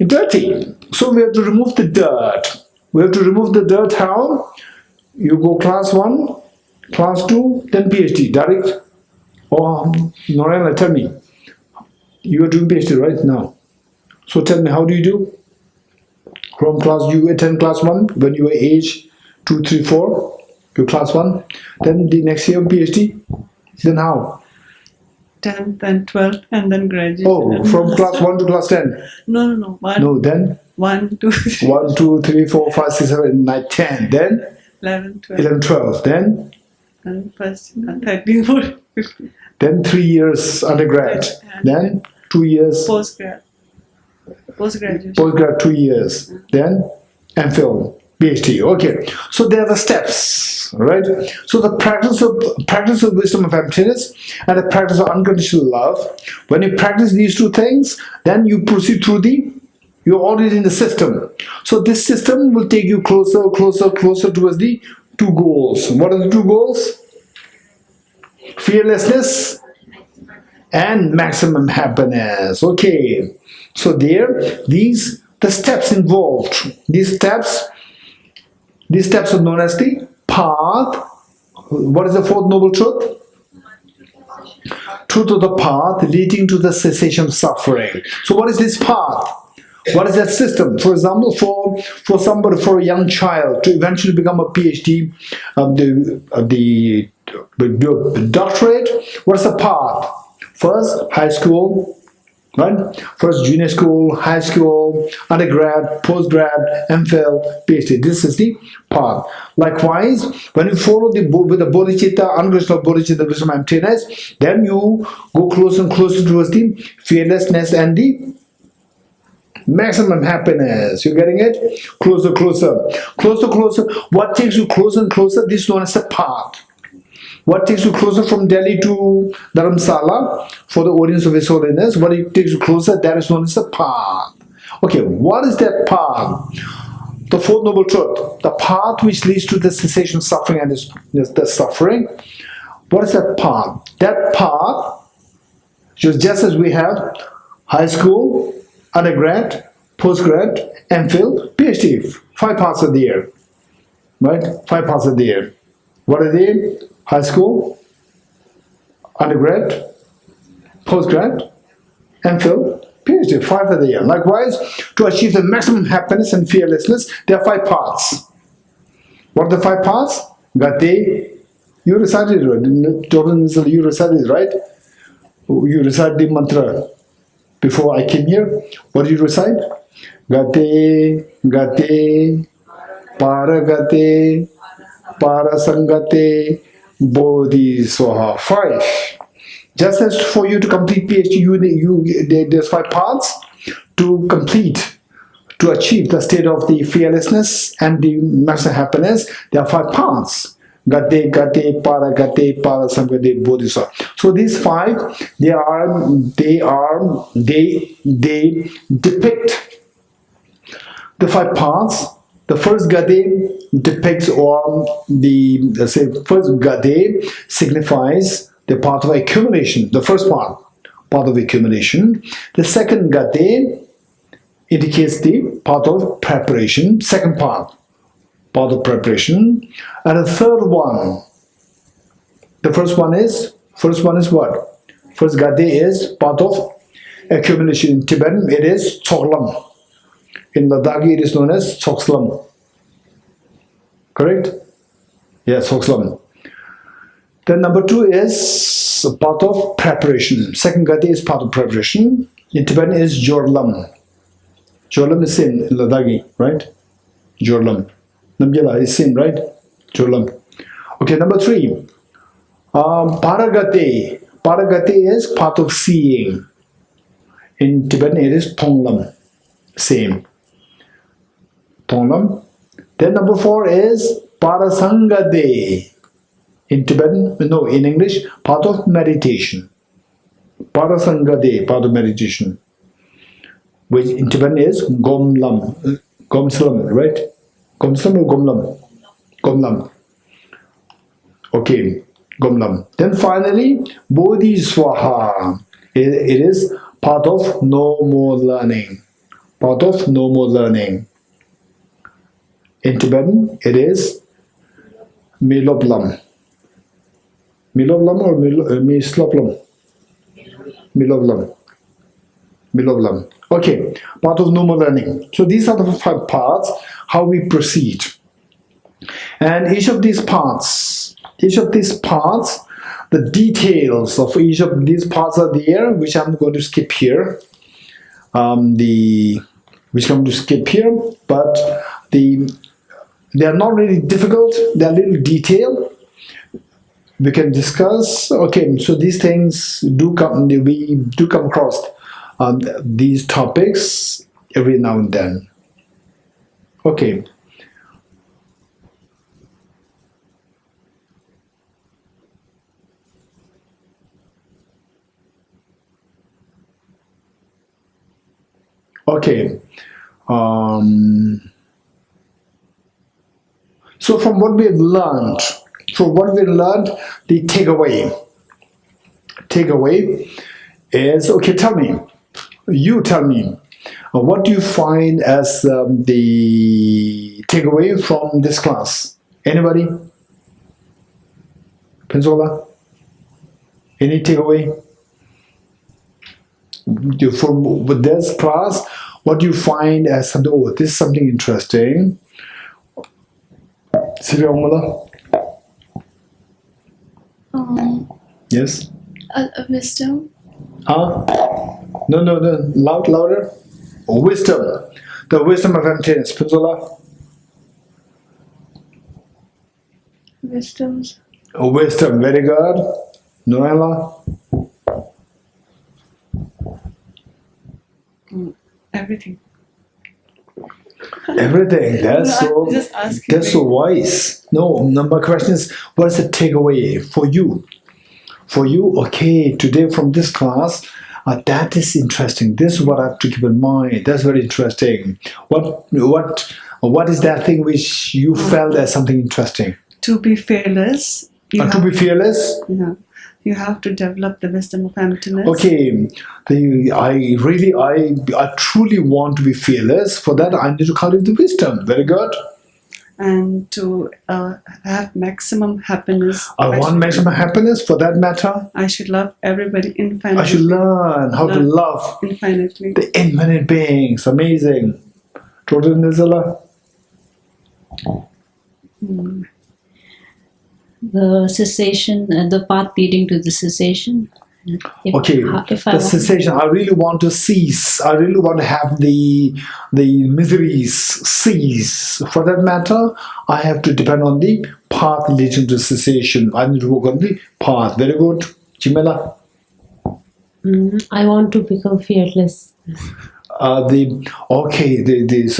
A: dirty. So we have to remove the dirt. We have to remove the dirt how? You go class 1, class 2, then PhD, direct. Oh, Narayana, tell me. You are doing PhD right now. So tell me, how do you do? From class, you attend class 1 when you were age 2, 3, 4. You class 1, then the next year PhD, then how?
E: 10th and 12th and then graduation.
A: Oh, from class 1 to class 10?
E: No.
A: No, then?
E: 1, 2, 3.
A: 1, 2, 3, 4, 5, 6, 7, 8, 9, 10. Then?
E: 11, 12.
A: 11, 12. Then?
E: And first, 13, 14, 15.
A: Then 3 years undergrad. Then 2 years.
E: Postgraduation.
A: Postgrad 2 years. Then MPhil. PhD. Okay, so there are the steps, right? So the practice of wisdom of emptiness and the practice of unconditional love. When you practice these 2 things, then you proceed through you're already in the system. So this system will take you closer towards the 2 goals. What are the 2 goals? Fearlessness and maximum happiness. Okay, so the steps involved. These steps are known as the path. What is the 4th noble truth? Truth of the path leading to the cessation of suffering. So what is this path? What is that system? For example, for a young child to eventually become a PhD, the doctorate, what's the path? First, high school, right? First, junior school, high school, undergrad, postgrad, MPhil, PhD. This is the path. Likewise, when you follow with the bodhicitta, unconditional bodhicitta, wisdom and emptiness, then you go closer and closer towards the fearlessness and the maximum happiness. You're getting it? Closer. What takes you closer and closer? This is known as a path. What takes you closer from Delhi to Dharamsala for the audience of His Holiness? What takes you closer? That is known as a path. Okay, what is that path? The 4th noble truth. The path which leads to the cessation of suffering and the suffering. What is that path? That path, just as we have high school, undergrad, postgrad, MPhil, PhD. 5 parts of the year. Right? 5 parts of the year. What are they? High school, undergrad, postgrad, MPhil, PhD. 5 of the year. Likewise, to achieve the maximum happiness and fearlessness, there are 5 parts. What are the 5 parts? Gate. You recited it. You recited it, right? You recited the mantra before I came here. What did you recite? Gate, gate, paragate, parasangate, bodhiswaha. 5. Just as for you to complete PhD, there's 5 parts to complete, to achieve the state of the fearlessness and the maximum happiness. There are 5 parts. Gate, gate, paragate, parasangate, bodhiswaha. So these 5, they depict the 5 parts. The first gade depicts, or first gade signifies the part of accumulation, the first part of accumulation. The second gade indicates the part of preparation, second part of preparation. And the third one, the first one is what? First gade is part of accumulation. In Tibetan it is Tsoglam. In Ladakhi it is known as Tsogslam. Correct? Yeah, Tsogslam. Then number 2 is part of preparation. Second gade is part of preparation. In Tibetan it is Jorlam. Jorlam is same in Ladakhi, right? Jorlam. Namgyala is same, right? Jorlam. Okay, number 3. Paragate. Paragate is part of seeing. In Tibetan it is Tonglam. Same. Tonglam. Then number 4 is Parasangade. In Tibetan, no, in English, part of meditation. Parasangade, part of meditation. Which in Tibetan is Gomlam. Gomslam, right? Gomslam or Gomlam? Gomlam. Okay, Gomlam. Then finally, Bodhiswaha. It is part of no more learning. Part of no more learning. In Tibetan, it is Miloblam. Miloblam or Misloplam? Miloblam. Miloblam. Okay, part of no more learning. So these are the 5 parts, how we proceed. And each of these parts, the details of each of these parts are there, which I'm going to skip here. But they are not really difficult, they are a little detailed. We can discuss. Okay, so these things we do come across these topics every now and then. Okay. Okay. So from what we have learned, the takeaway is, okay, tell me, what do you find as the takeaway from this class? Anybody? Pensola? Any takeaway? With this class, what do you find as something, oh, this is something interesting? Yes?
B: Wisdom.
A: Huh? No, louder. Oh, wisdom. The wisdom of emptiness. Pensola?
E: Wisdoms.
A: Oh, wisdom. Very good. Noella?
E: Everything.
A: Everything. That's so.
E: Just asking.
A: That's so wise. No, my question is, what is the takeaway for you? For you, okay, today from this class, that is interesting. This is what I have to keep in mind. That's very interesting. What is that thing which you felt as something interesting?
E: To be fearless.
A: To be fearless?
E: Yeah. you have to develop the wisdom of emptiness.
A: Okay, I truly want to be fearless. For that, I need to cultivate the wisdom. Very good.
E: And to have maximum happiness.
A: I want maximum happiness. For that matter,
E: I should love everybody infinitely.
A: I should learn how to love
E: infinitely.
A: the infinite beings. Amazing. Total Nizala.
D: The cessation, the path leading to the cessation.
A: Okay, the cessation. I really want to cease. I really want to have the miseries cease. For that matter, I have to depend on the path leading to cessation. I need to work on the path. Very good, Chimela.
C: I want to become fearless.
A: So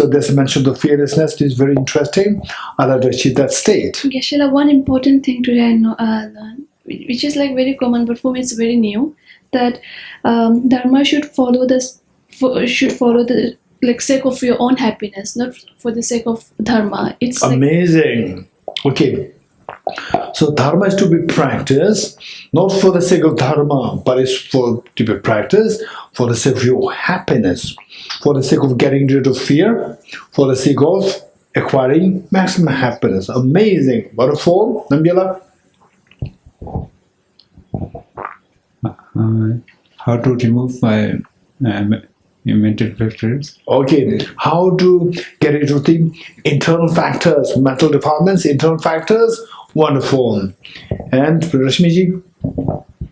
A: there's a mention of fearlessness. This is very interesting. I'd like to achieve that state.
B: Geshe, one important thing today I know, learned, which is like very common, but for me it's very new, that dharma should follow the like sake of your own happiness, not for the sake of dharma. It's
A: amazing. Okay, so dharma is to be practiced not for the sake of dharma, but it's to be practiced for the sake of your happiness, for the sake of getting rid of fear, for the sake of acquiring maximum happiness. Amazing. Wonderful. Nambyala.
G: How to remove my mental factors?
A: Okay, how to get rid of the internal factors, mental departments, internal factors. Wonderful. And Rashmiji?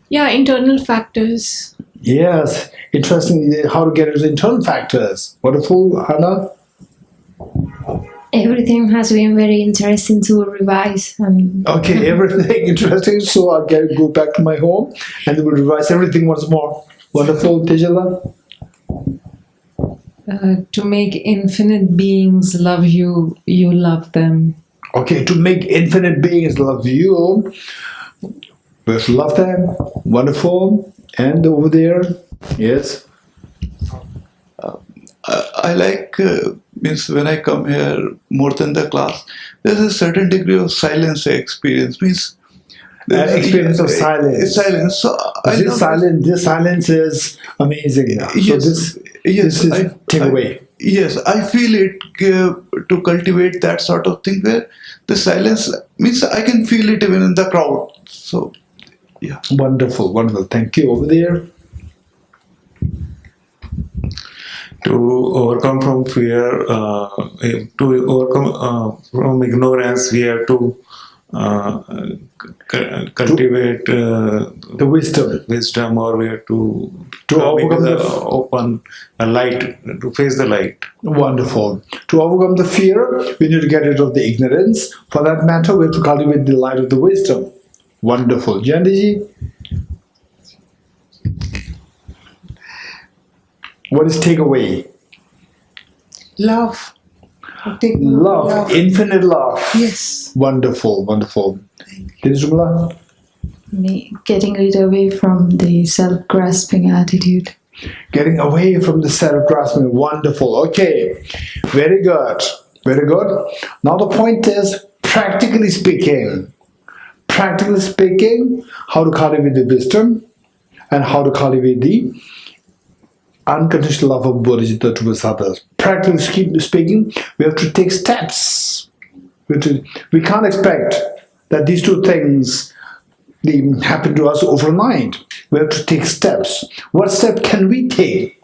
B: Yeah, internal factors.
A: Yes, interesting. How to get rid of the internal factors. Wonderful, Anna?
K: Everything has been very interesting to revise.
A: Okay, everything interesting. So I'll go back to my home and we'll revise everything once more. Wonderful, Tejala?
J: To make infinite beings love you, you love them.
A: Okay, to make infinite beings love you, we have to love them. Wonderful. And over there, yes?
L: I like, means when I come here more than the class, there's a certain degree of silence I experience. Means
A: experience of silence.
L: Silence. So
A: this silence is amazing.
L: Yes,
A: so this is takeaway.
L: Yes, I feel it to cultivate that sort of thing where the silence means I can feel it even in the crowd. So, yeah.
A: Wonderful, wonderful. Thank you. Over there.
H: To overcome from fear, to overcome from ignorance, we have to cultivate
A: the
H: wisdom, or we have to
A: overcome
H: a light, to face the light.
A: Wonderful. To overcome the fear, we need to get rid of the ignorance. For that matter, we have to cultivate the light of the wisdom. Wonderful. Jandiji? What is takeaway?
I: Love.
A: Love. Infinite love.
I: Yes.
A: Wonderful, wonderful. Tejala?
M: Getting rid away from the self-grasping attitude.
A: Getting away from the self-grasping. Wonderful. Okay. Very good. Very good. Now the point is, practically speaking, how to cultivate the wisdom and how to cultivate the unconditional love of Bodhicitta towards others. Practically speaking, we have to take steps. We can't expect that these two things happen to us overnight. We have to take steps. What step can we take?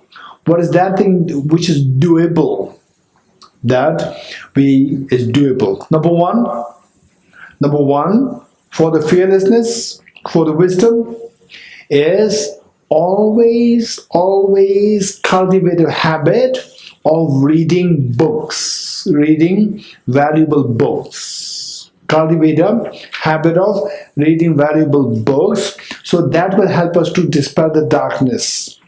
A: What is that thing which is doable? Is doable. Number one, for the fearlessness, for the wisdom, is always cultivate a habit of reading books, reading valuable books. Cultivate a habit of reading valuable books, so that will help us to dispel the darkness.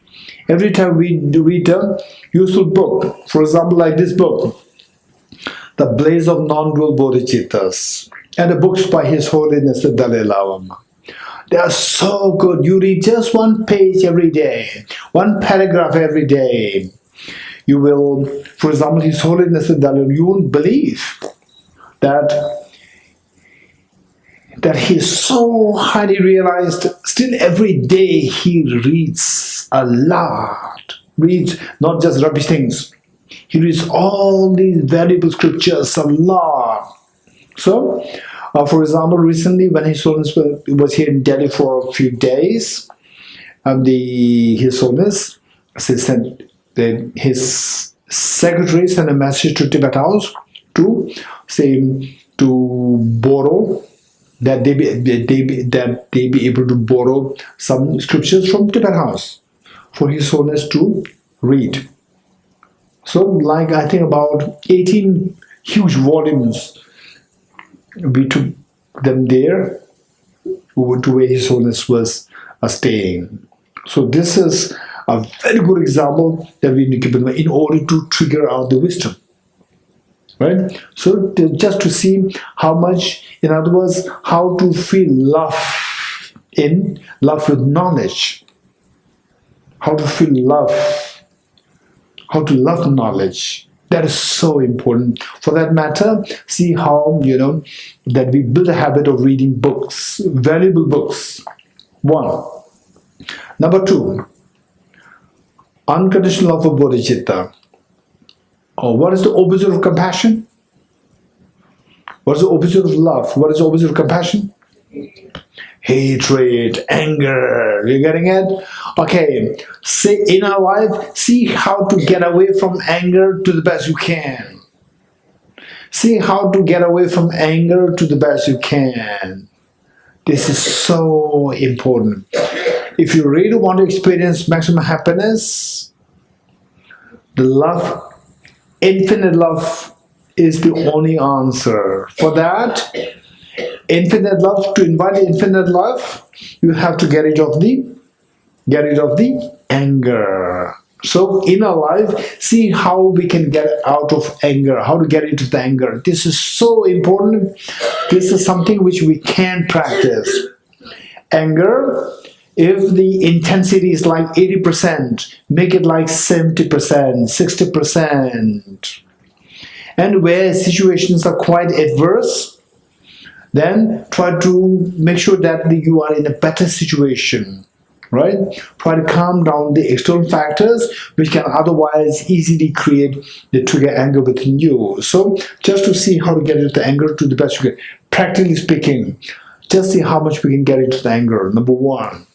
A: Every time we read a useful book, for example, like this book, The Blaze of Non-Dual Bodhicittas, and the books by His Holiness the Dalai Lama. They are so good. You read just one page every day, one paragraph every day. You will, for example, His Holiness the Dalai Lama, you won't believe that that he's so highly realized. Still every day he reads a lot. Reads not just rubbish things. He reads all these valuable scriptures a lot. So, for example, recently when His Holiness was here in Delhi for a few days, His Holiness sent his secretary sent a message to Tibet House to say to borrow that they be able to borrow some scriptures from Tibet House for His Holiness to read. So, like I think about 18 huge volumes, we took them there to where His Holiness was staying. So this is a very good example that we need to keep in mind in order to trigger out the wisdom. Right? So just to see how much, in other words, how to feel love with knowledge. How to feel love. How to love knowledge. That is so important. For that matter, see how, that we build a habit of reading books, valuable books. 1. Number 2, unconditional love of bodhicitta. What is the opposite of compassion? What is the opposite of love? What is the opposite of compassion? Hatred, anger. You getting it? Okay. Say in our life, see how to get away from anger to the best you can. See how to get away from anger to the best you can. This is so important. If you really want to experience maximum happiness, the love, infinite love, is the only answer. For that, infinite love, to invite infinite love, you have to get rid of the anger. So in our life, see how we can get out of anger, how to get into the anger. This is so important. This is something which we can practice. Anger, if the intensity is like 80%, make it like 70%, 60%. And where situations are quite adverse, then try to make sure that you are in a better situation, right? Try to calm down the external factors which can otherwise easily create the trigger anger within you. So just to see how to get into anger to the best you can, practically speaking, just see how much we can get into the anger, number 1.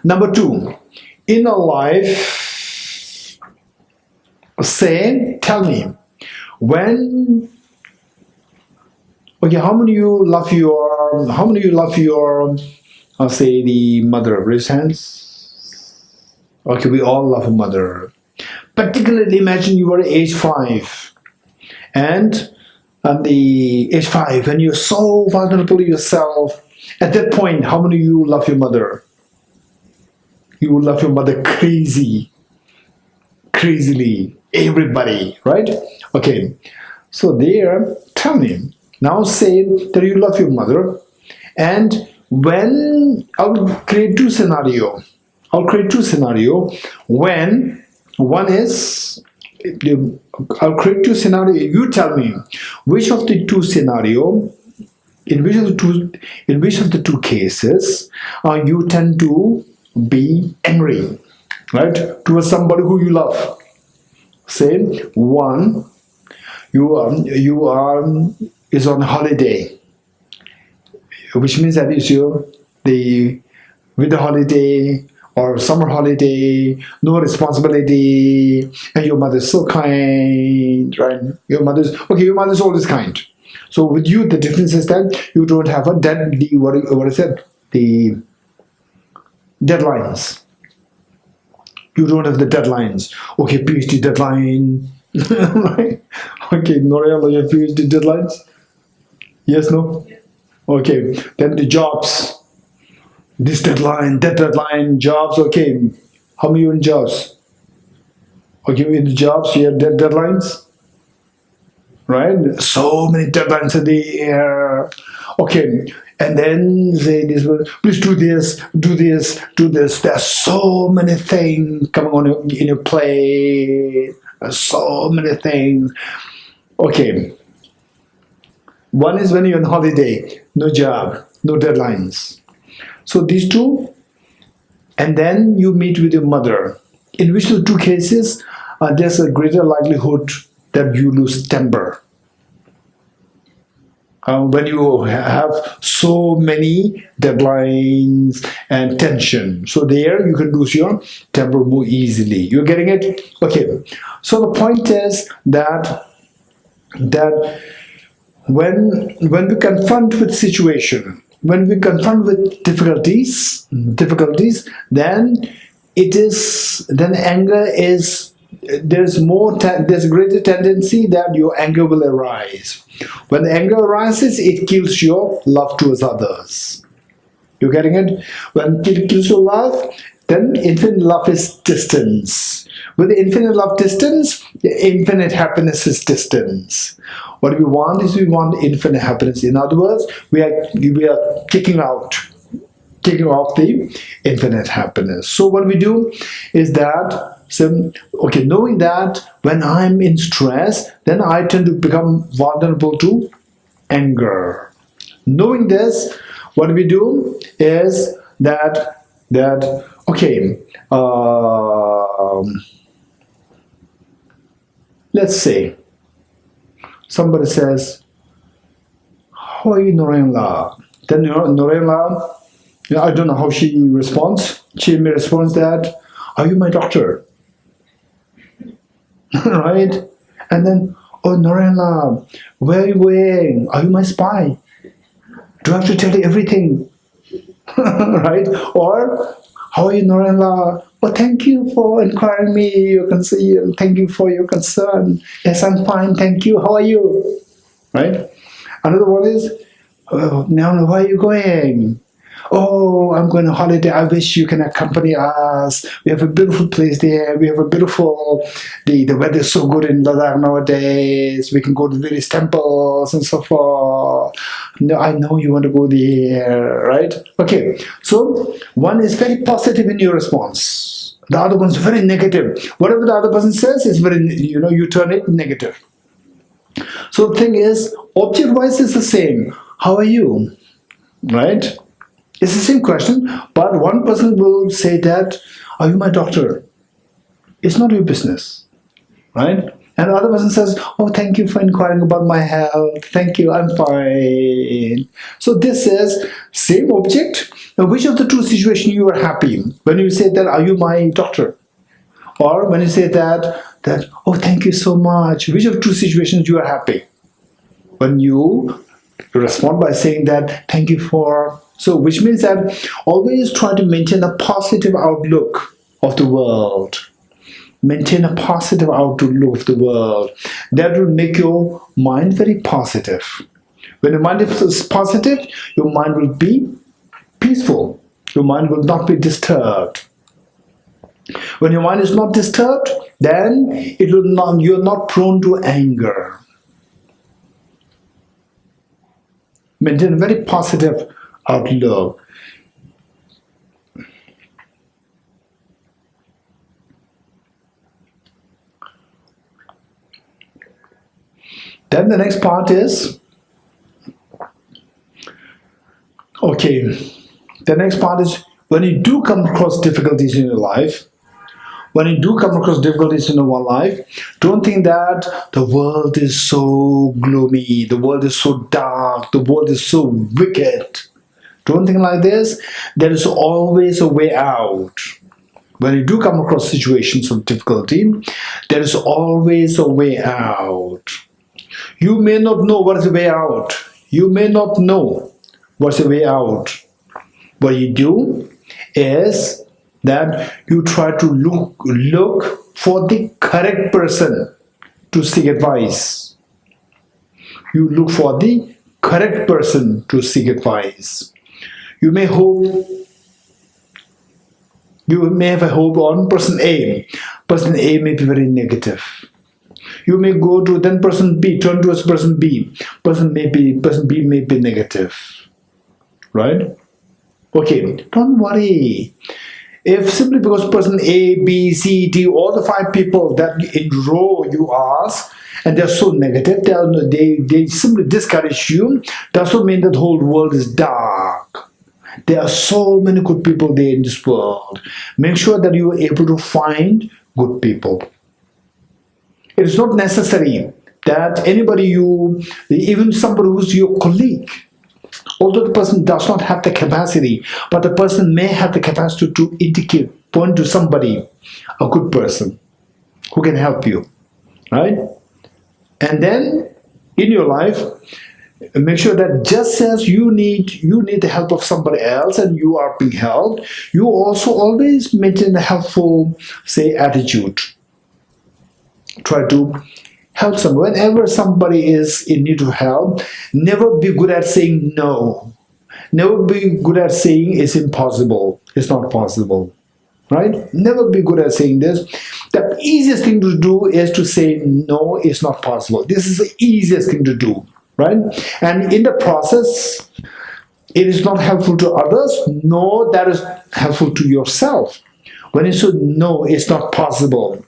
A: Number 2, in a life, tell me, when, okay, how many of you love your, I'll say the mother, raise hands. Okay, we all love a mother. Particularly imagine you are age 5 and at the age 5 and you're so vulnerable yourself. At that point, how many of you love your mother? You will love your mother crazily, everybody, right? Okay, so there, tell me, now say that you love your mother, and when, I'll create two scenarios. When one is, I'll create two scenarios, you tell me, which of the two scenarios, in which of the two cases, you tend to be angry, right, towards somebody who you love. Say one, you are is on holiday, which means that is the winter holiday or summer holiday, no responsibility, and your mother is so kind, right? Your mother's always kind. So with you, the difference is that you don't have the deadlines. You don't have the deadlines. Okay, PhD deadline. Right? Okay, Noreal, you have PhD deadlines? Yes, no? Okay, then the jobs. This deadline, that deadline, jobs, okay. How many are in jobs? Okay, in the jobs, you have deadlines? Right? So many deadlines in the air. Okay, and then say this, please do this, do this, do this. There's so many things coming on in your plate. There's so many things. Okay. One is when you're on holiday. no job, no deadlines. So these two, and then you meet with your mother. In which of the two cases, there's a greater likelihood that you lose temper. When you have so many deadlines and tension. So there you can lose your temper more easily. You're getting it? Okay. So the point is that when we confront with situation, when we confront with difficulties, then anger is, there's a greater tendency that your anger will arise. When anger arises, it kills your love towards others. You're getting it? When it kills your love, then infinite love is distance. With the infinite love distance, the infinite happiness is distance. What we want is we want infinite happiness. In other words, we are kicking off the infinite happiness. So what we do is that, knowing that when I'm in stress, then I tend to become vulnerable to anger. Knowing this, what we do is that let's say somebody says, "How are you, Narayana?" Then Narayana, I don't know how she responds. She may respond that, "Are you my doctor?" Right? And then, "Oh, Narayana, where are you going? Are you my spy? Do I have to tell you everything?" Right? Or, "How are you, Narayana? Oh, thank you for inquiring me. Thank you for your concern. Yes, I'm fine. Thank you. How are you?" Right? Another one is, "Oh, Narayana, where are you going?" "Oh, I'm going on holiday. I wish you can accompany us. We have a beautiful place there. We have a beautiful, the weather is so good in Ladakh nowadays. We can go to various temples and so forth. No, I know you want to go there," right? Okay, so one is very positive in your response. The other one's very negative. Whatever the other person says is very, you turn it negative. So the thing is, object-wise is the same. How are you? Right? It's the same question, but one person will say that, "Are you my doctor?" It's not your business, right? And the other person says, "Oh, thank you for inquiring about my health. Thank you, I'm fine." So this is same object. Now, which of the two situations you are happy? When you say that, "Are you my doctor?" Or when you say that, "Oh, thank you so much." Which of two situations you are happy? When you respond by saying that, "Thank you for..." So, which means that always try to maintain a positive outlook of the world. Maintain a positive outlook of the world. That will make your mind very positive. When your mind is positive, your mind will be peaceful. Your mind will not be disturbed. When your mind is not disturbed, then you're not prone to anger. Maintain a very positive outlook. Then the next part is, the next part is when you do come across difficulties in your life, don't think that the world is so gloomy, the world is so dark, the world is so wicked. Don't think like this. There is always a way out. When you do come across situations of difficulty, there is always a way out. You may not know what is the way out. You may not know what's the way out. What you do is that you try to look for the correct person to seek advice. You look for the correct person to seek advice. You may have a hope on person A. Person A may be very negative. You may go to then person B, turn towards person B. Person B may be negative. Right? Okay, don't worry. If simply because person A, B, C, D, all the 5 people that in row you ask, and they're so negative, they simply discourage you, doesn't mean that the whole world is dark. There are so many good people there in this world. Make sure that you are able to find good people. It is not necessary that anybody even somebody who's your colleague, although the person does not have the capacity, but the person may have the capacity to point to somebody, a good person, who can help you, right? And then, in your life, make sure that just as you need the help of somebody else and you are being helped, you also always maintain a helpful, say, attitude. Try to help someone. Whenever somebody is in need of help, never be good at saying no. Never be good at saying it's impossible, it's not possible. Right? Never be good at saying this. The easiest thing to do is to say no, it's not possible. This is the easiest thing to do. Right? And in the process, it is not helpful to others. No, that is helpful to yourself. When you say no, it's not possible.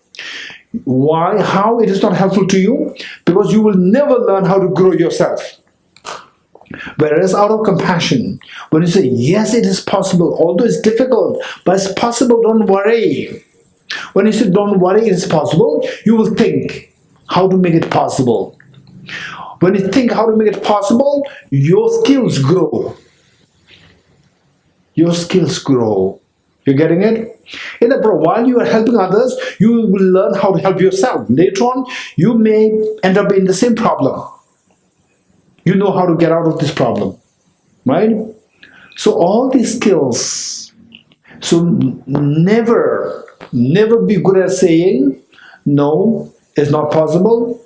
A: Why? How it is not helpful to you? Because you will never learn how to grow yourself. Whereas out of compassion, when you say, yes, it is possible, although it's difficult, but it's possible, don't worry. When you say, don't worry, it's possible, you will think how to make it possible. When you think how to make it possible, your skills grow. Your skills grow. You're getting it? While you are helping others, you will learn how to help yourself. Later on, you may end up in the same problem. You know how to get out of this problem, right? So all these skills. So never be good at saying, no, it's not possible.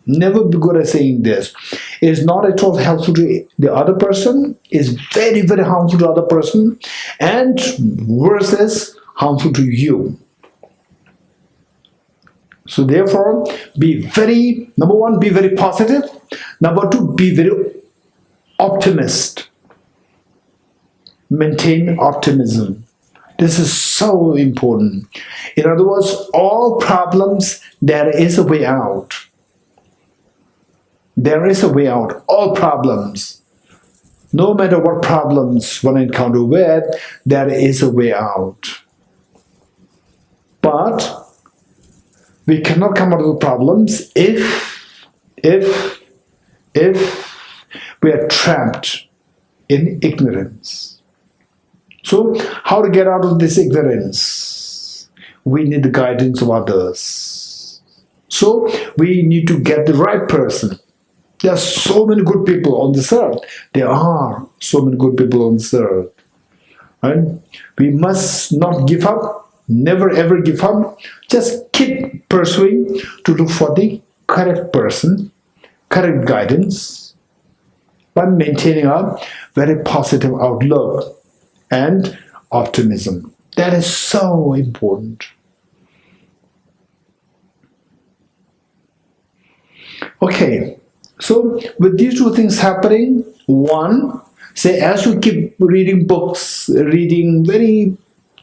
A: Never be good at saying this. It is not at all helpful to the other person. It's very, very harmful to the other person. And worse is harmful to you. So therefore, number one, be very positive. Number two, be very optimist. Maintain optimism. This is so important. In other words, all problems, there is a way out. There is a way out. All problems. No matter what problems one encounter with, there is a way out. But we cannot come out of the problems if we are trapped in ignorance. So, how to get out of this ignorance? We need the guidance of others. So, we need to get the right person. There are so many good people on this earth. There are so many good people on this earth. Right? We must not give up. Never ever give up. Just keep pursuing to look for the correct person, correct guidance, by maintaining a very positive outlook and optimism. That is so important. Okay. So, with these two things happening, one, say as you keep reading books, reading very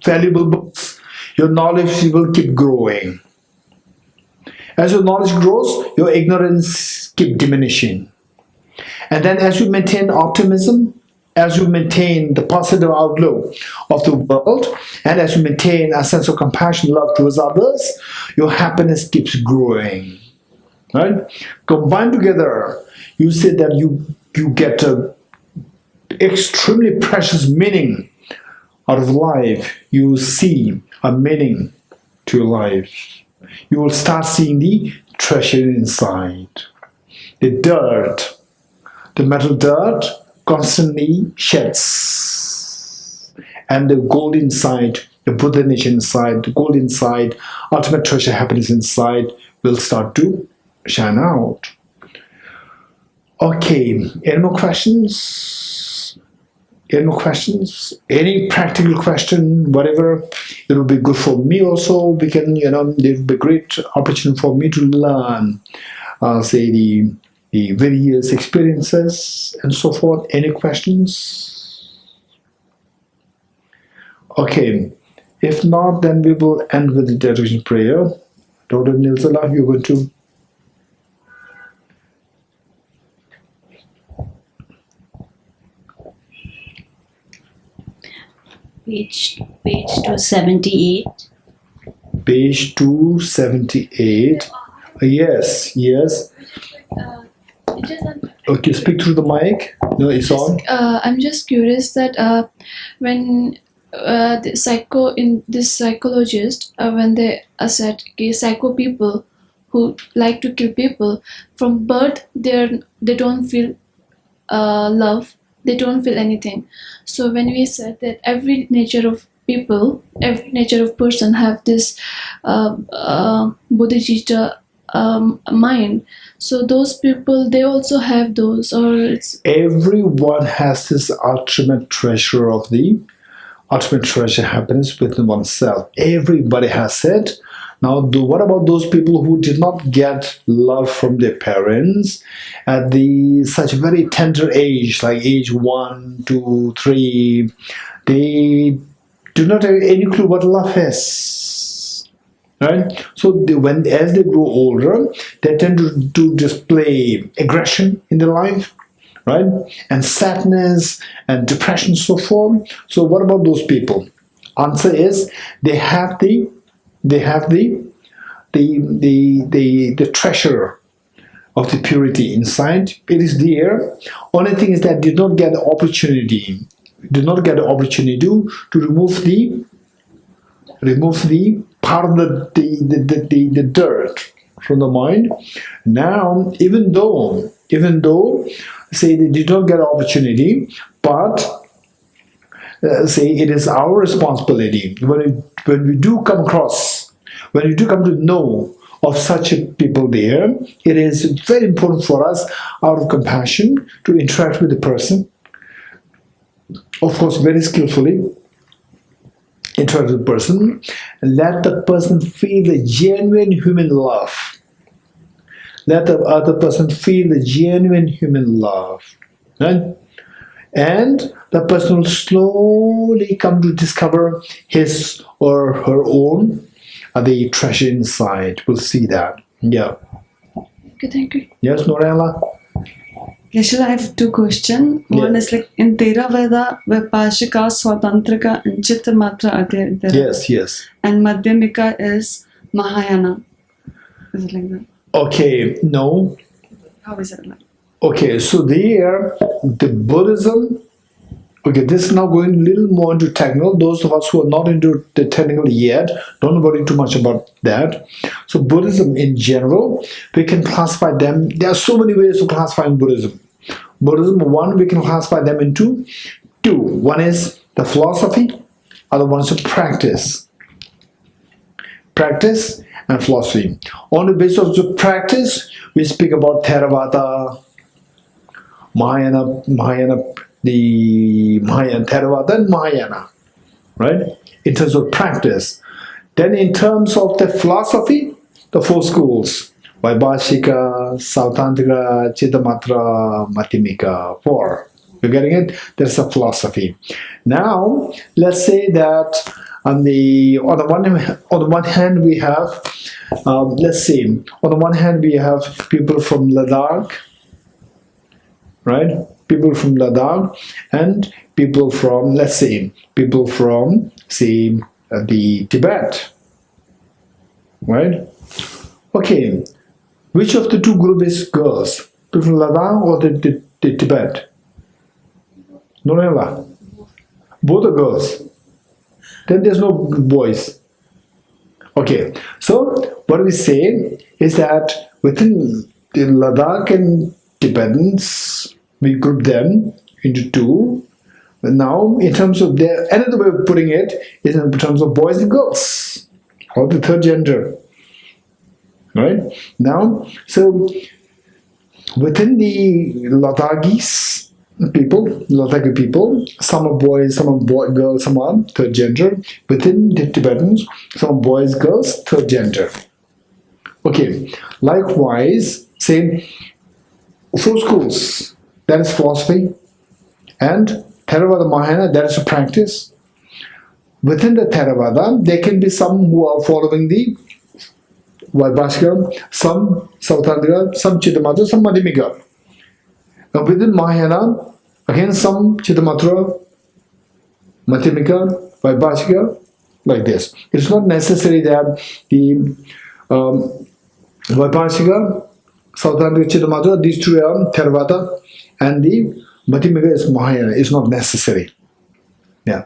A: valuable books, your knowledge will keep growing. As your knowledge grows, your ignorance keep diminishing. And then as you maintain optimism, as you maintain the positive outlook of the world, and as you maintain a sense of compassion, love towards others, your happiness keeps growing. Right? Combined together, you say that you get a extremely precious meaning out of life. You see a meaning to your life. You will start seeing the treasure inside. The dirt, the metal dirt constantly sheds. And the gold inside, the Buddha nature inside, the gold inside, ultimate treasure, happiness inside will start to shine out. Okay, any more questions? Any more questions? Any practical question, whatever, it will be good for me also. We can, it will be a great opportunity for me to learn, say, the various experiences and so forth. Any questions? Okay, if not, then we will end with the dedication prayer. Dr. Nilsala, you're going to
D: Page 278.
A: Page 278. Yes, yes. Okay, speak through the mic. No, it's on.
B: I'm just curious that when this psychologist, when they said psycho people who like to kill people from birth, they don't feel love, they don't feel anything. So when we said that every nature of people, every nature of person have this bodhicitta mind, so those people, they also have those, or it's
A: Everyone has this ultimate treasure of the ultimate treasure happiness within oneself. Everybody has it. Now, what about those people who did not get love from their parents at such a very tender age, like age 1, 2, 3? They do not have any clue what love is, right? So as they grow older, they tend to display aggression in their life, right? And sadness and depression, so forth. So what about those people? Answer is they have the treasure of the purity inside. It is there. Only thing is that did not get the opportunity to remove the part of the dirt from the mind. Now, even though say they did not get opportunity, but say it is our responsibility when we do come to know of such people there, it is very important for us, out of compassion, to interact with the person. Of course, very skillfully interact with the person, and let the person feel the genuine human love. Let the other person feel the genuine human love, right? And the person will slowly come to discover his or her own the treasure inside. We'll see that. Yeah.
B: okay, thank you.
A: Yes, Norella?
E: Geshe, I have two questions. One is like in Theravada, Vipashika, Swatantrika, and Chittamatra are there.
A: Yes.
E: And Madhyamika is Mahayana. Is it like that?
A: Okay, no.
E: How is it like?
A: Okay, so there, the Buddhism, okay, this is now going a little more into technical. Those of us who are not into the technical yet, don't worry too much about that. So Buddhism in general, we can classify them. There are so many ways to classify Buddhism. Buddhism, one, we can classify them into two. One is the philosophy, other one is the practice. Practice and philosophy. On the basis of the practice, we speak about Theravada, Mahayana, the Mahayana, Theravada and Mahayana, right? In terms of practice. Then in terms of the philosophy, the four schools, Vaibhashika, Sautantrika, Chittamatra, Madhyamika, four. You're getting it? There's a philosophy. Now, let's say that on the one hand we have, let's see, on the one hand we have people from Ladakh, right? People from Ladakh and people from, let's say, people from, say, the Tibet, right? Okay, which of the two groups is girls? People from Ladakh or the Tibet? Norella? Both are girls. Then there's no boys. Okay, so what we say is that within the Ladakh and Tibetans, we group them into two. Now, in terms of another way of putting it is in terms of boys and girls, or the third gender. Right? Now, so within the Ladakhi people, some are boys, some are girls, some are third gender. Within the Tibetans, some are boys, girls, third gender. Okay, likewise, say, four schools, that is philosophy, and Theravada Mahayana, that is a practice. Within the Theravada, there can be some who are following the Vaibhashika, some Sautantrika, some Chittamatra, some Madhyamika. Within Mahayana, again some Chittamatra, Madhyamika, Vaibhashika, like this. It's not necessary that the Vaibhashika, Sautrantika Chittamatra, these two are Theravada, and the Madhyamika is Mahayana. It's not necessary. Yeah.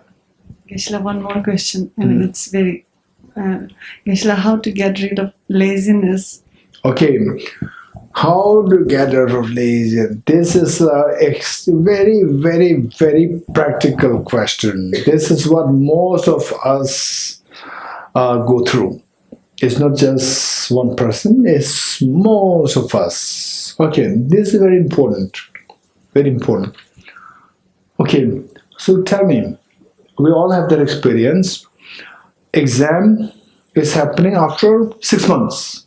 N: Geshe, one more question. I mean, it's very... Geshe, how to get rid of laziness?
A: Okay. How to get out of laziness? This is a very, very, very practical question. This is what most of us go through. It's not just one person, it's most of us. Okay, this is very important. Very important. Okay, so tell me, we all have that experience. Exam is happening after 6 months.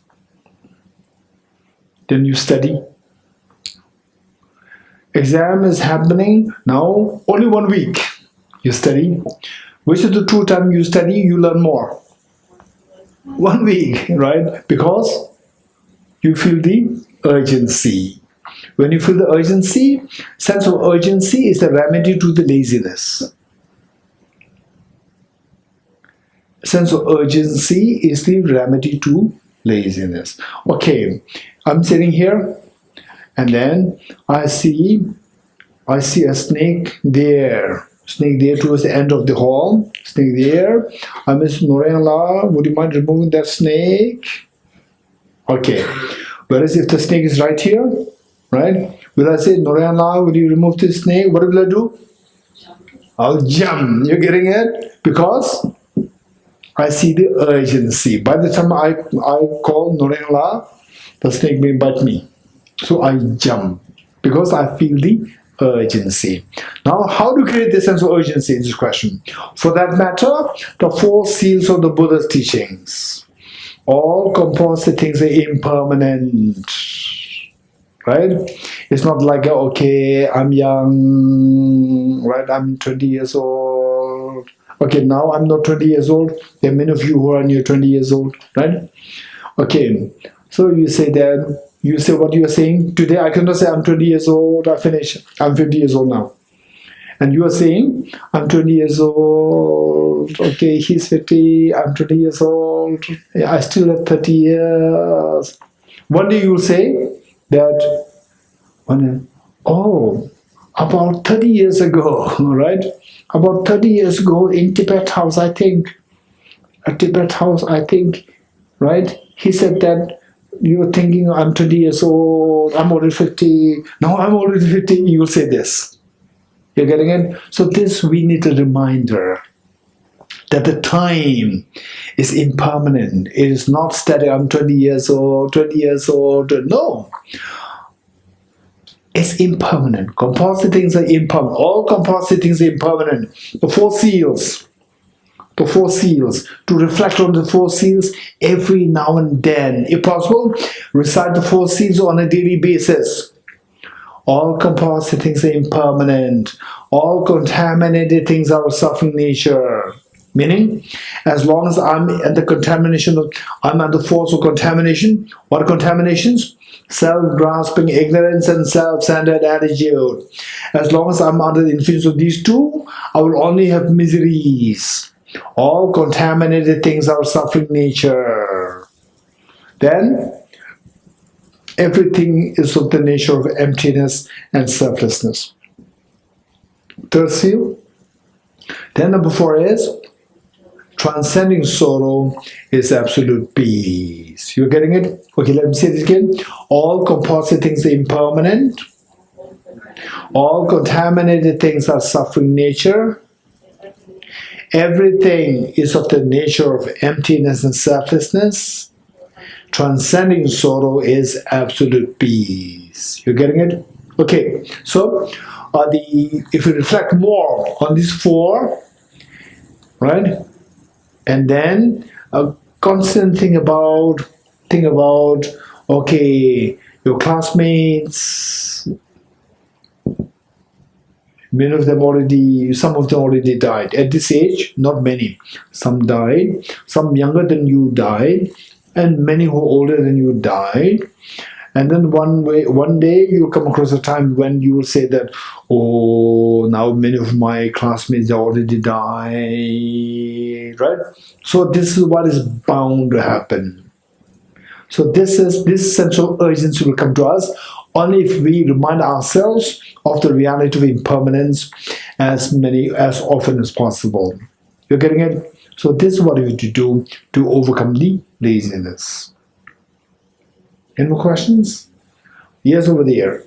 A: Then you study. Exam is happening now only 1 week. You study. Which is the true time you study, you learn more. 1 week, right? Because you feel the urgency. When you feel the urgency, sense of urgency is the remedy to the laziness. Sense of urgency is the remedy to laziness. Okay, I'm sitting here and then I see a snake there. Snake there towards the end of the hall. Snake there. I miss Norela, would you mind removing that snake? Okay. Whereas if the snake is right here, right? Will I say, Norela, will you remove this snake? What will I do? I'll jump. You're getting it? Because I see the urgency. By the time I call Norela, the snake may bite me. So I jump because I feel the urgency. Now, how to create this sense of urgency is this question. For that matter, the 4 seals of the Buddha's teachings. All composite things are impermanent. Right? It's not like, okay, I'm young, right? I'm 20 years old. Okay, now I'm not 20 years old. There are many of you who are near 20 years old, right? Okay, so you say that, you say what you are saying. Today I cannot say I'm 20 years old, I finish. I'm 50 years old now. And you are saying, I'm 20 years old. Okay, he's 50, I'm 20 years old. I still have 30 years. One day you will say that, oh, about 30 years ago, right? About 30 years ago in Tibet house, I think, right? He said that you're thinking I'm 20 years old, I'm already 50, now I'm already 50, you will say this. You're getting it? So this, we need a reminder that the time is impermanent. It is not static, I'm 20 years old, 20 years old. No. It's impermanent. Composite things are impermanent. All composite things are impermanent. The 4 seals. The 4 seals. To reflect on the 4 seals every now and then. If possible, recite the 4 seals on a daily basis. All composite things are impermanent. All contaminated things are of suffering nature. Meaning, as long as I'm at the contamination of, I'm at the force of contamination. What are contaminations? Self-grasping ignorance and self-centered attitude. As long as I'm under the influence of these two, I will only have miseries. All contaminated things are suffering nature. Then, everything is of the nature of emptiness and selflessness. 3rd seal. Then number 4 is, transcending sorrow is absolute peace. You're getting it? Okay, let me say this again. All composite things are impermanent. All contaminated things are suffering nature. Everything is of the nature of emptiness and selflessness. Transcending sorrow is absolute peace. You're getting it? Okay, so if you reflect more on these 4, right? And then a constant thing about, okay, your classmates, many of them already, some of them already died. At this age, not many. Some died, some younger than you died, and many who are older than you died. And then one day you'll come across a time when you will say that, oh, now many of my classmates already died, right? So this is what is bound to happen. So this sense of urgency will come to us only if we remind ourselves of the reality of impermanence as often as possible. You're getting it? So this is what we have to do to overcome the laziness. Any more questions? Yes, over there.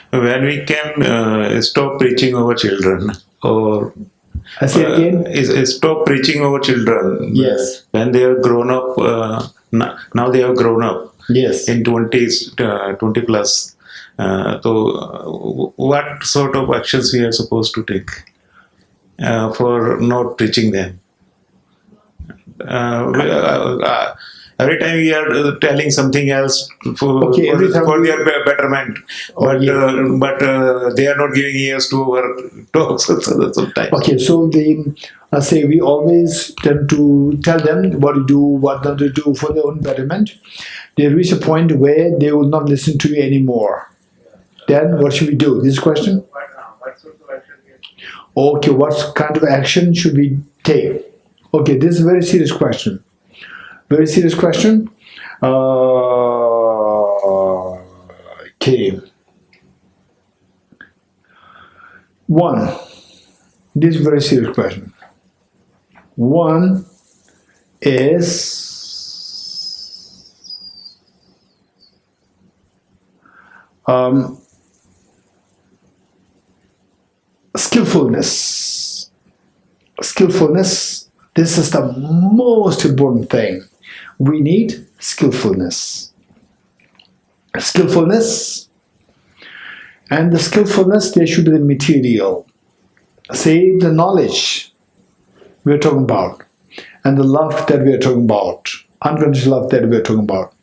H: When we can stop preaching over children, or
A: I say again?
H: Stop preaching over children.
A: Yes.
H: When they are grown up, now they have grown up.
A: Yes.
H: In 20s, 20 plus. So, what sort of actions we are supposed to take for not preaching them? Every time we are telling something else for their betterment, but they are not giving ears to our talks sometimes.
A: Okay, so say we always tend to tell them what to do, what not to do for their own betterment. They reach a point where they will not listen to you anymore. Then what should we do? This question? Okay, what kind of action should we take? Okay, this is a very serious question. Very serious question. Okay. One, this is a very serious question. One is skillfulness. Skillfulness. This is the most important thing. We need skillfulness. Skillfulness. And the skillfulness, there should be the material. Say the knowledge we are talking about. And the love that we are talking about. Unconditional love that we are talking about.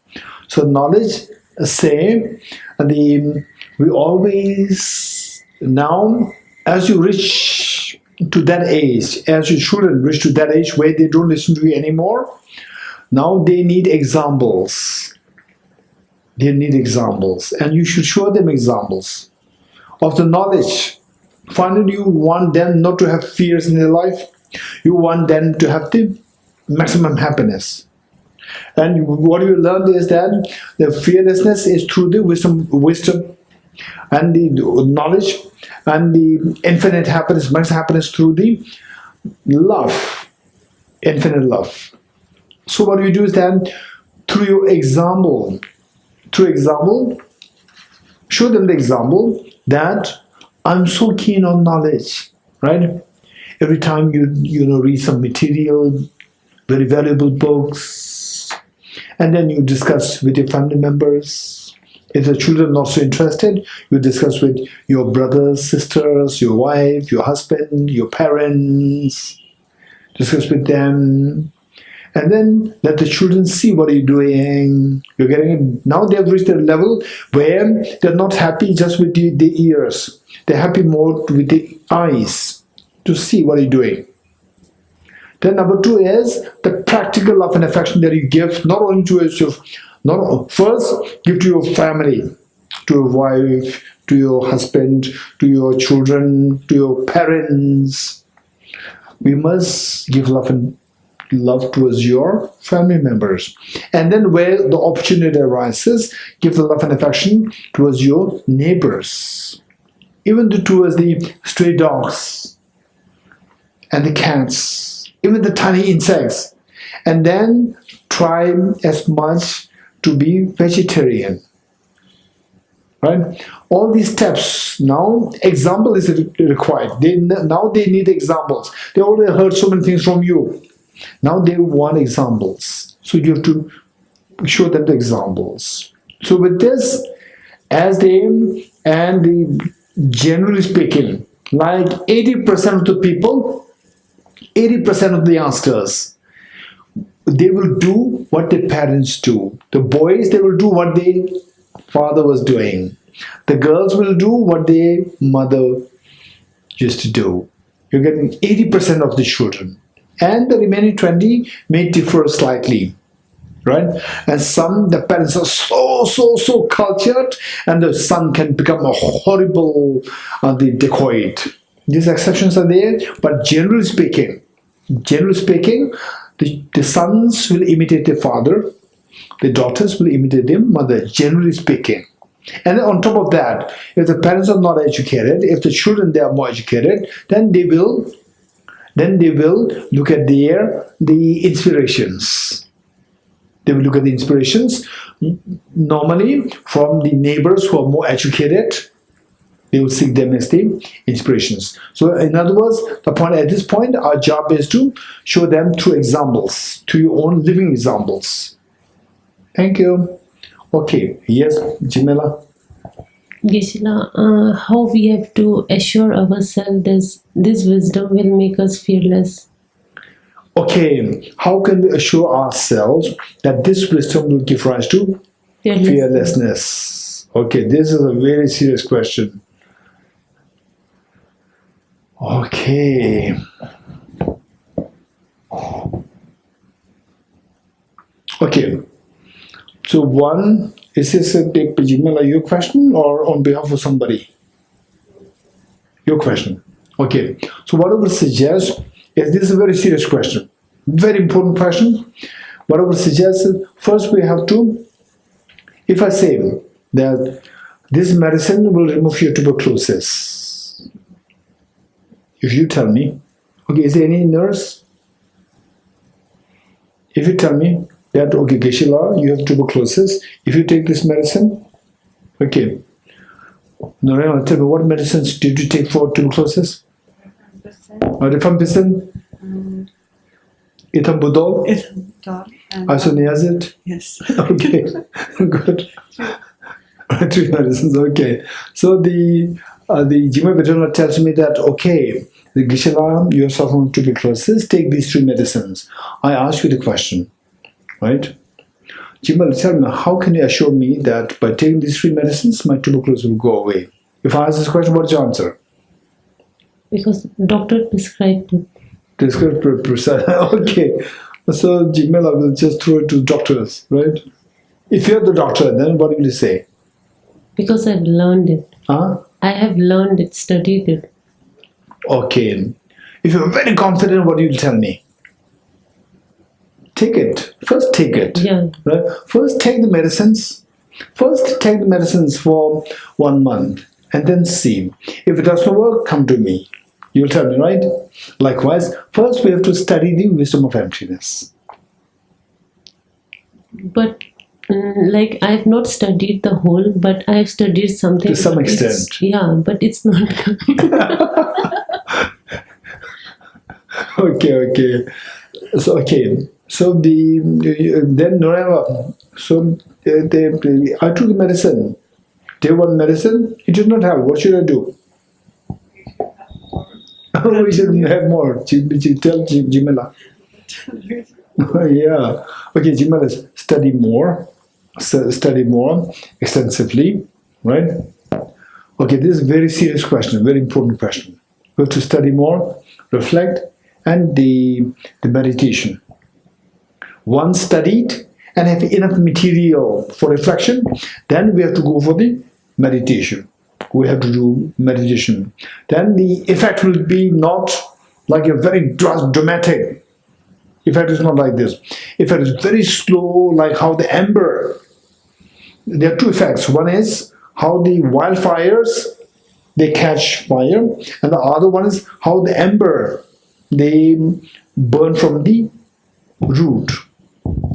A: So knowledge, say, we always, now, as you reach to that age, as your children reach to that age where they don't listen to you anymore, now they need examples. They need examples. And you should show them examples of the knowledge. Finally, you want them not to have fears in their life. You want them to have the maximum happiness. And what you learn is that the fearlessness is through the wisdom and the knowledge, and the infinite happiness, maximum happiness through the love, infinite love. So what you do is that through your example, show them the example that I'm so keen on knowledge, right? Every time you read some material, very valuable books, and then you discuss with your family members. If the children are not so interested, you discuss with your brothers, sisters, your wife, your husband, your parents. Discuss with them. And then let the children see what you're doing. You're getting it. Now they've reached a level where they're not happy just with the ears. They're happy more with the eyes to see what you're doing. Then number two is the practical love and affection that you give not only to yourself. First, give to your family, to your wife, to your husband, to your children, to your parents. We must give love towards your family members. And then where the opportunity arises, give the love and affection towards your neighbors. Even towards the stray dogs and the cats, even the tiny insects. And then try as much to be vegetarian, right? All these steps, now example is required. Now they need examples. They already heard so many things from you. Now they want examples. So you have to show them the examples. So with this as the aim, and generally speaking, like 80% of the people, 80% of the youngsters, they will do what their parents do. The boys, they will do what their father was doing. The girls will do what their mother used to do. You're getting 80% of the children. and the remaining 20 may differ slightly. Right? And some, the parents are so cultured, and the son can become a horrible the dacoit. These exceptions are there, but generally speaking, the sons will imitate their father, the daughters will imitate their mother, generally speaking. And on top of that, if the parents are not educated, if the children they are more educated, then they will look at the inspirations. They will look at the inspirations normally from the neighbors who are more educated. They will seek them as the inspirations. So in other words, at this point, our job is to show them through examples, to your own living examples. Thank you. Okay, yes, Jimela.
C: Geshe-la, how we have to assure ourselves this wisdom will make us fearless?
A: Okay, how can we assure ourselves that this wisdom will give rise to fearlessness? Okay, this is a very serious question. Okay. Okay. So one, is this a Jimela, your question or on behalf of somebody? Your question. Okay. So what I would suggest is, this is a very serious question. Very important question. What I would suggest is, first we have to, if I say that this medicine will remove your tuberculosis, if you tell me, okay, is there any nurse? If you tell me that, okay, Geshe-la, you have tuberculosis, if you take this medicine, okay, Narayana, tell me, what medicines did you take for tuberculosis? Rifampicin? Ethambutol? Isoniazid?
N: Yes.
A: Okay, good. 3 medicines, okay. So the Jima Vedana tells me that, okay, the Geshe-la, you are suffering from tuberculosis, take these 3 medicines. I ask you the question, right? Jima, tell me, how can you assure me that by taking these 3 medicines, my tuberculosis will go away? If I ask this question, what's your answer?
C: Because doctor prescribed it.
A: Okay. So Jimela will just throw it to doctors, right? If you're the doctor, then what will you say?
C: Because I've learned it.
A: Huh?
C: I have learned it, studied it.
A: Okay. If you're very confident, what do you tell me? Take it. First take it.
C: Yeah.
A: Right? First take the medicines. First take the medicines for 1 month and then see. If it doesn't work, come to me. You'll tell me, right? Likewise, first we have to study the wisdom of emptiness.
C: But like I have not studied the whole, but I have studied something.
A: To some extent.
C: Yeah, but it's not.
A: Okay. So then Narayana. So I took the medicine. Day 1 medicine. It did not help. What should I do? We should have more. Tell Jimela. Yeah. Okay, Jimela, study more extensively, right? Okay, this is a very serious question, very important question. We have to study more, reflect, and the meditation. Once studied and have enough material for reflection, then we have to go for the meditation. We have to do meditation. Then the effect will be not like a very dramatic effect. Is not like this. Effect is very slow, like how the ember. There are 2 effects. One is how the wildfires they catch fire, and the other one is how the ember they burn from the root.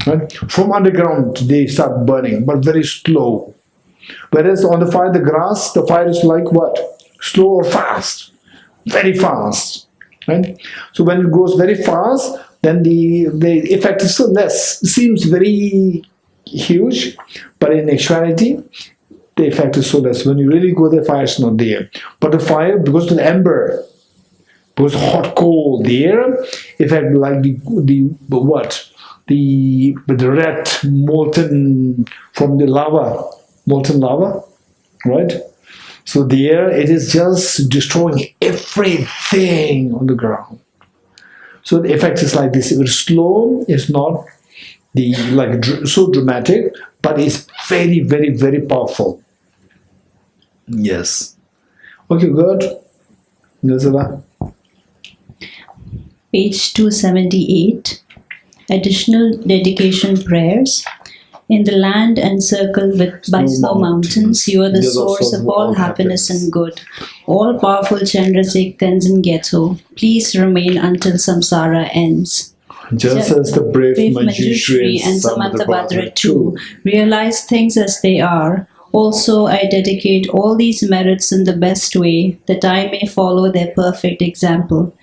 A: Right? From underground they start burning, but very slow. Whereas on the fire, the fire is like what? Slow or fast? Very fast. Right? So when it goes very fast, then the effect is so less. It seems very huge, but in actuality, the effect is so less. When you really go, the fire is not there. But the fire, because of the ember, because hot coal there, effect like the red molten from the lava. Molten lava, right? So there it is just destroying everything on the ground. So the effect is like this. It's slow. It's not so dramatic, but it's very, very, very powerful. Yes. Okay, good. Nazala.
O: Page 278. Additional dedication prayers. In the land encircled by snow mountains, you are the source of all happiness and good. All powerful Chandrasek Tenzin Getso, please remain until samsara ends.
A: Just as the brave Manjushri
O: and Samantabhadra too realize things as they are, also I dedicate all these merits in the best way, that I may follow their perfect example.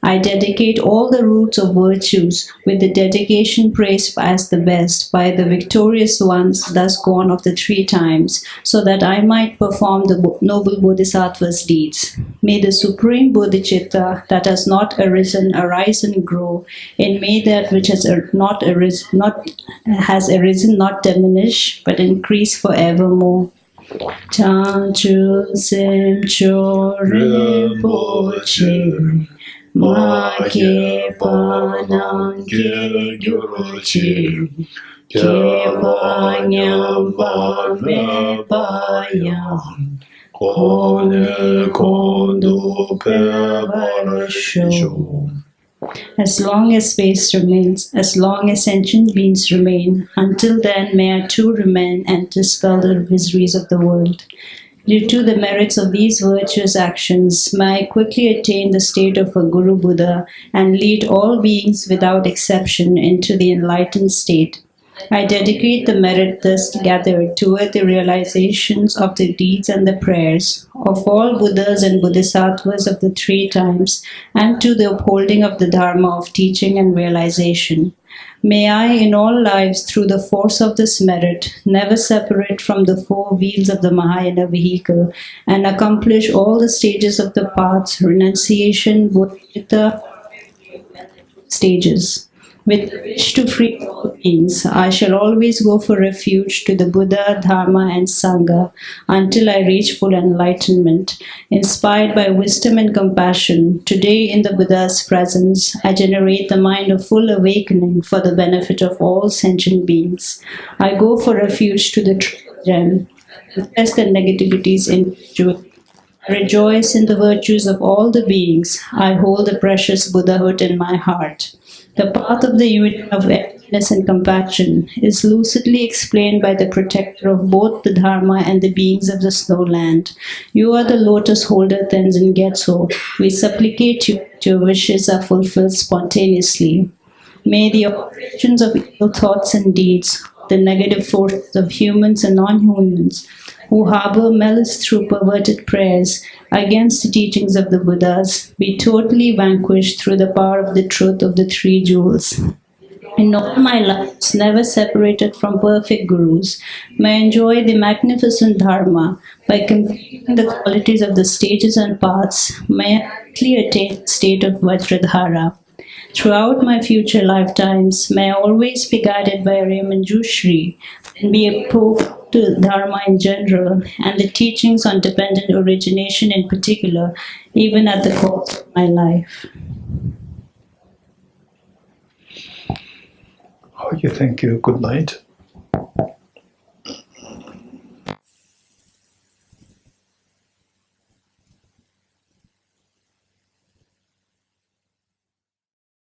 O: I dedicate all the roots of virtues with the dedication praised as the best by the victorious ones thus gone of the 3 times, so that I might perform the noble Bodhisattva's deeds. May the supreme Bodhicitta that has not arisen arise and grow. And may that which has arisen not diminish, but increase forevermore. Chanchu Sim Chore Boche. Ma ke panang ke gyuruchi, ke panyam me payam, kone kondu pevarasho. As long as space remains, as long as sentient beings remain, until then may I too remain and dispel the miseries of the world. Due to the merits of these virtuous actions, may I quickly attain the state of a Guru Buddha and lead all beings without exception into the enlightened state. I dedicate the merit thus gathered toward the realizations of the deeds and the prayers of all Buddhas and Bodhisattvas of the 3 times, and to the upholding of the Dharma of teaching and realization. May I in all lives, through the force of this merit, never separate from the 4 wheels of the Mahayana vehicle, and accomplish all the stages of the paths, renunciation, bodhicitta stages. With the wish to free all beings, I shall always go for refuge to the Buddha, Dharma and Sangha until I reach full enlightenment. Inspired by wisdom and compassion, today in the Buddha's presence, I generate the mind of full awakening for the benefit of all sentient beings. I go for refuge to the true gem, test the negativities individually. I rejoice in the virtues of all the beings. I hold the precious Buddhahood in my heart. The path of the union of emptiness and compassion is lucidly explained by the protector of both the Dharma and the beings of the snowland. You are the lotus holder Tenzin Getso. We supplicate you that your wishes are fulfilled spontaneously. May the operations of evil thoughts and deeds, the negative forces of humans and non-humans, who harbor malice through perverted prayers against the teachings of the Buddhas, be totally vanquished through the power of the truth of the 3 jewels. In all my lives, never separated from perfect gurus, may I enjoy the magnificent Dharma by completing the qualities of the stages and paths, may I quickly attain the state of Vajradhara. Throughout my future lifetimes, may I always be guided by Manjushri and be a proof to Dharma in general and the teachings on dependent origination in particular, even at the cost of my life.
A: Okay, thank you. Good night.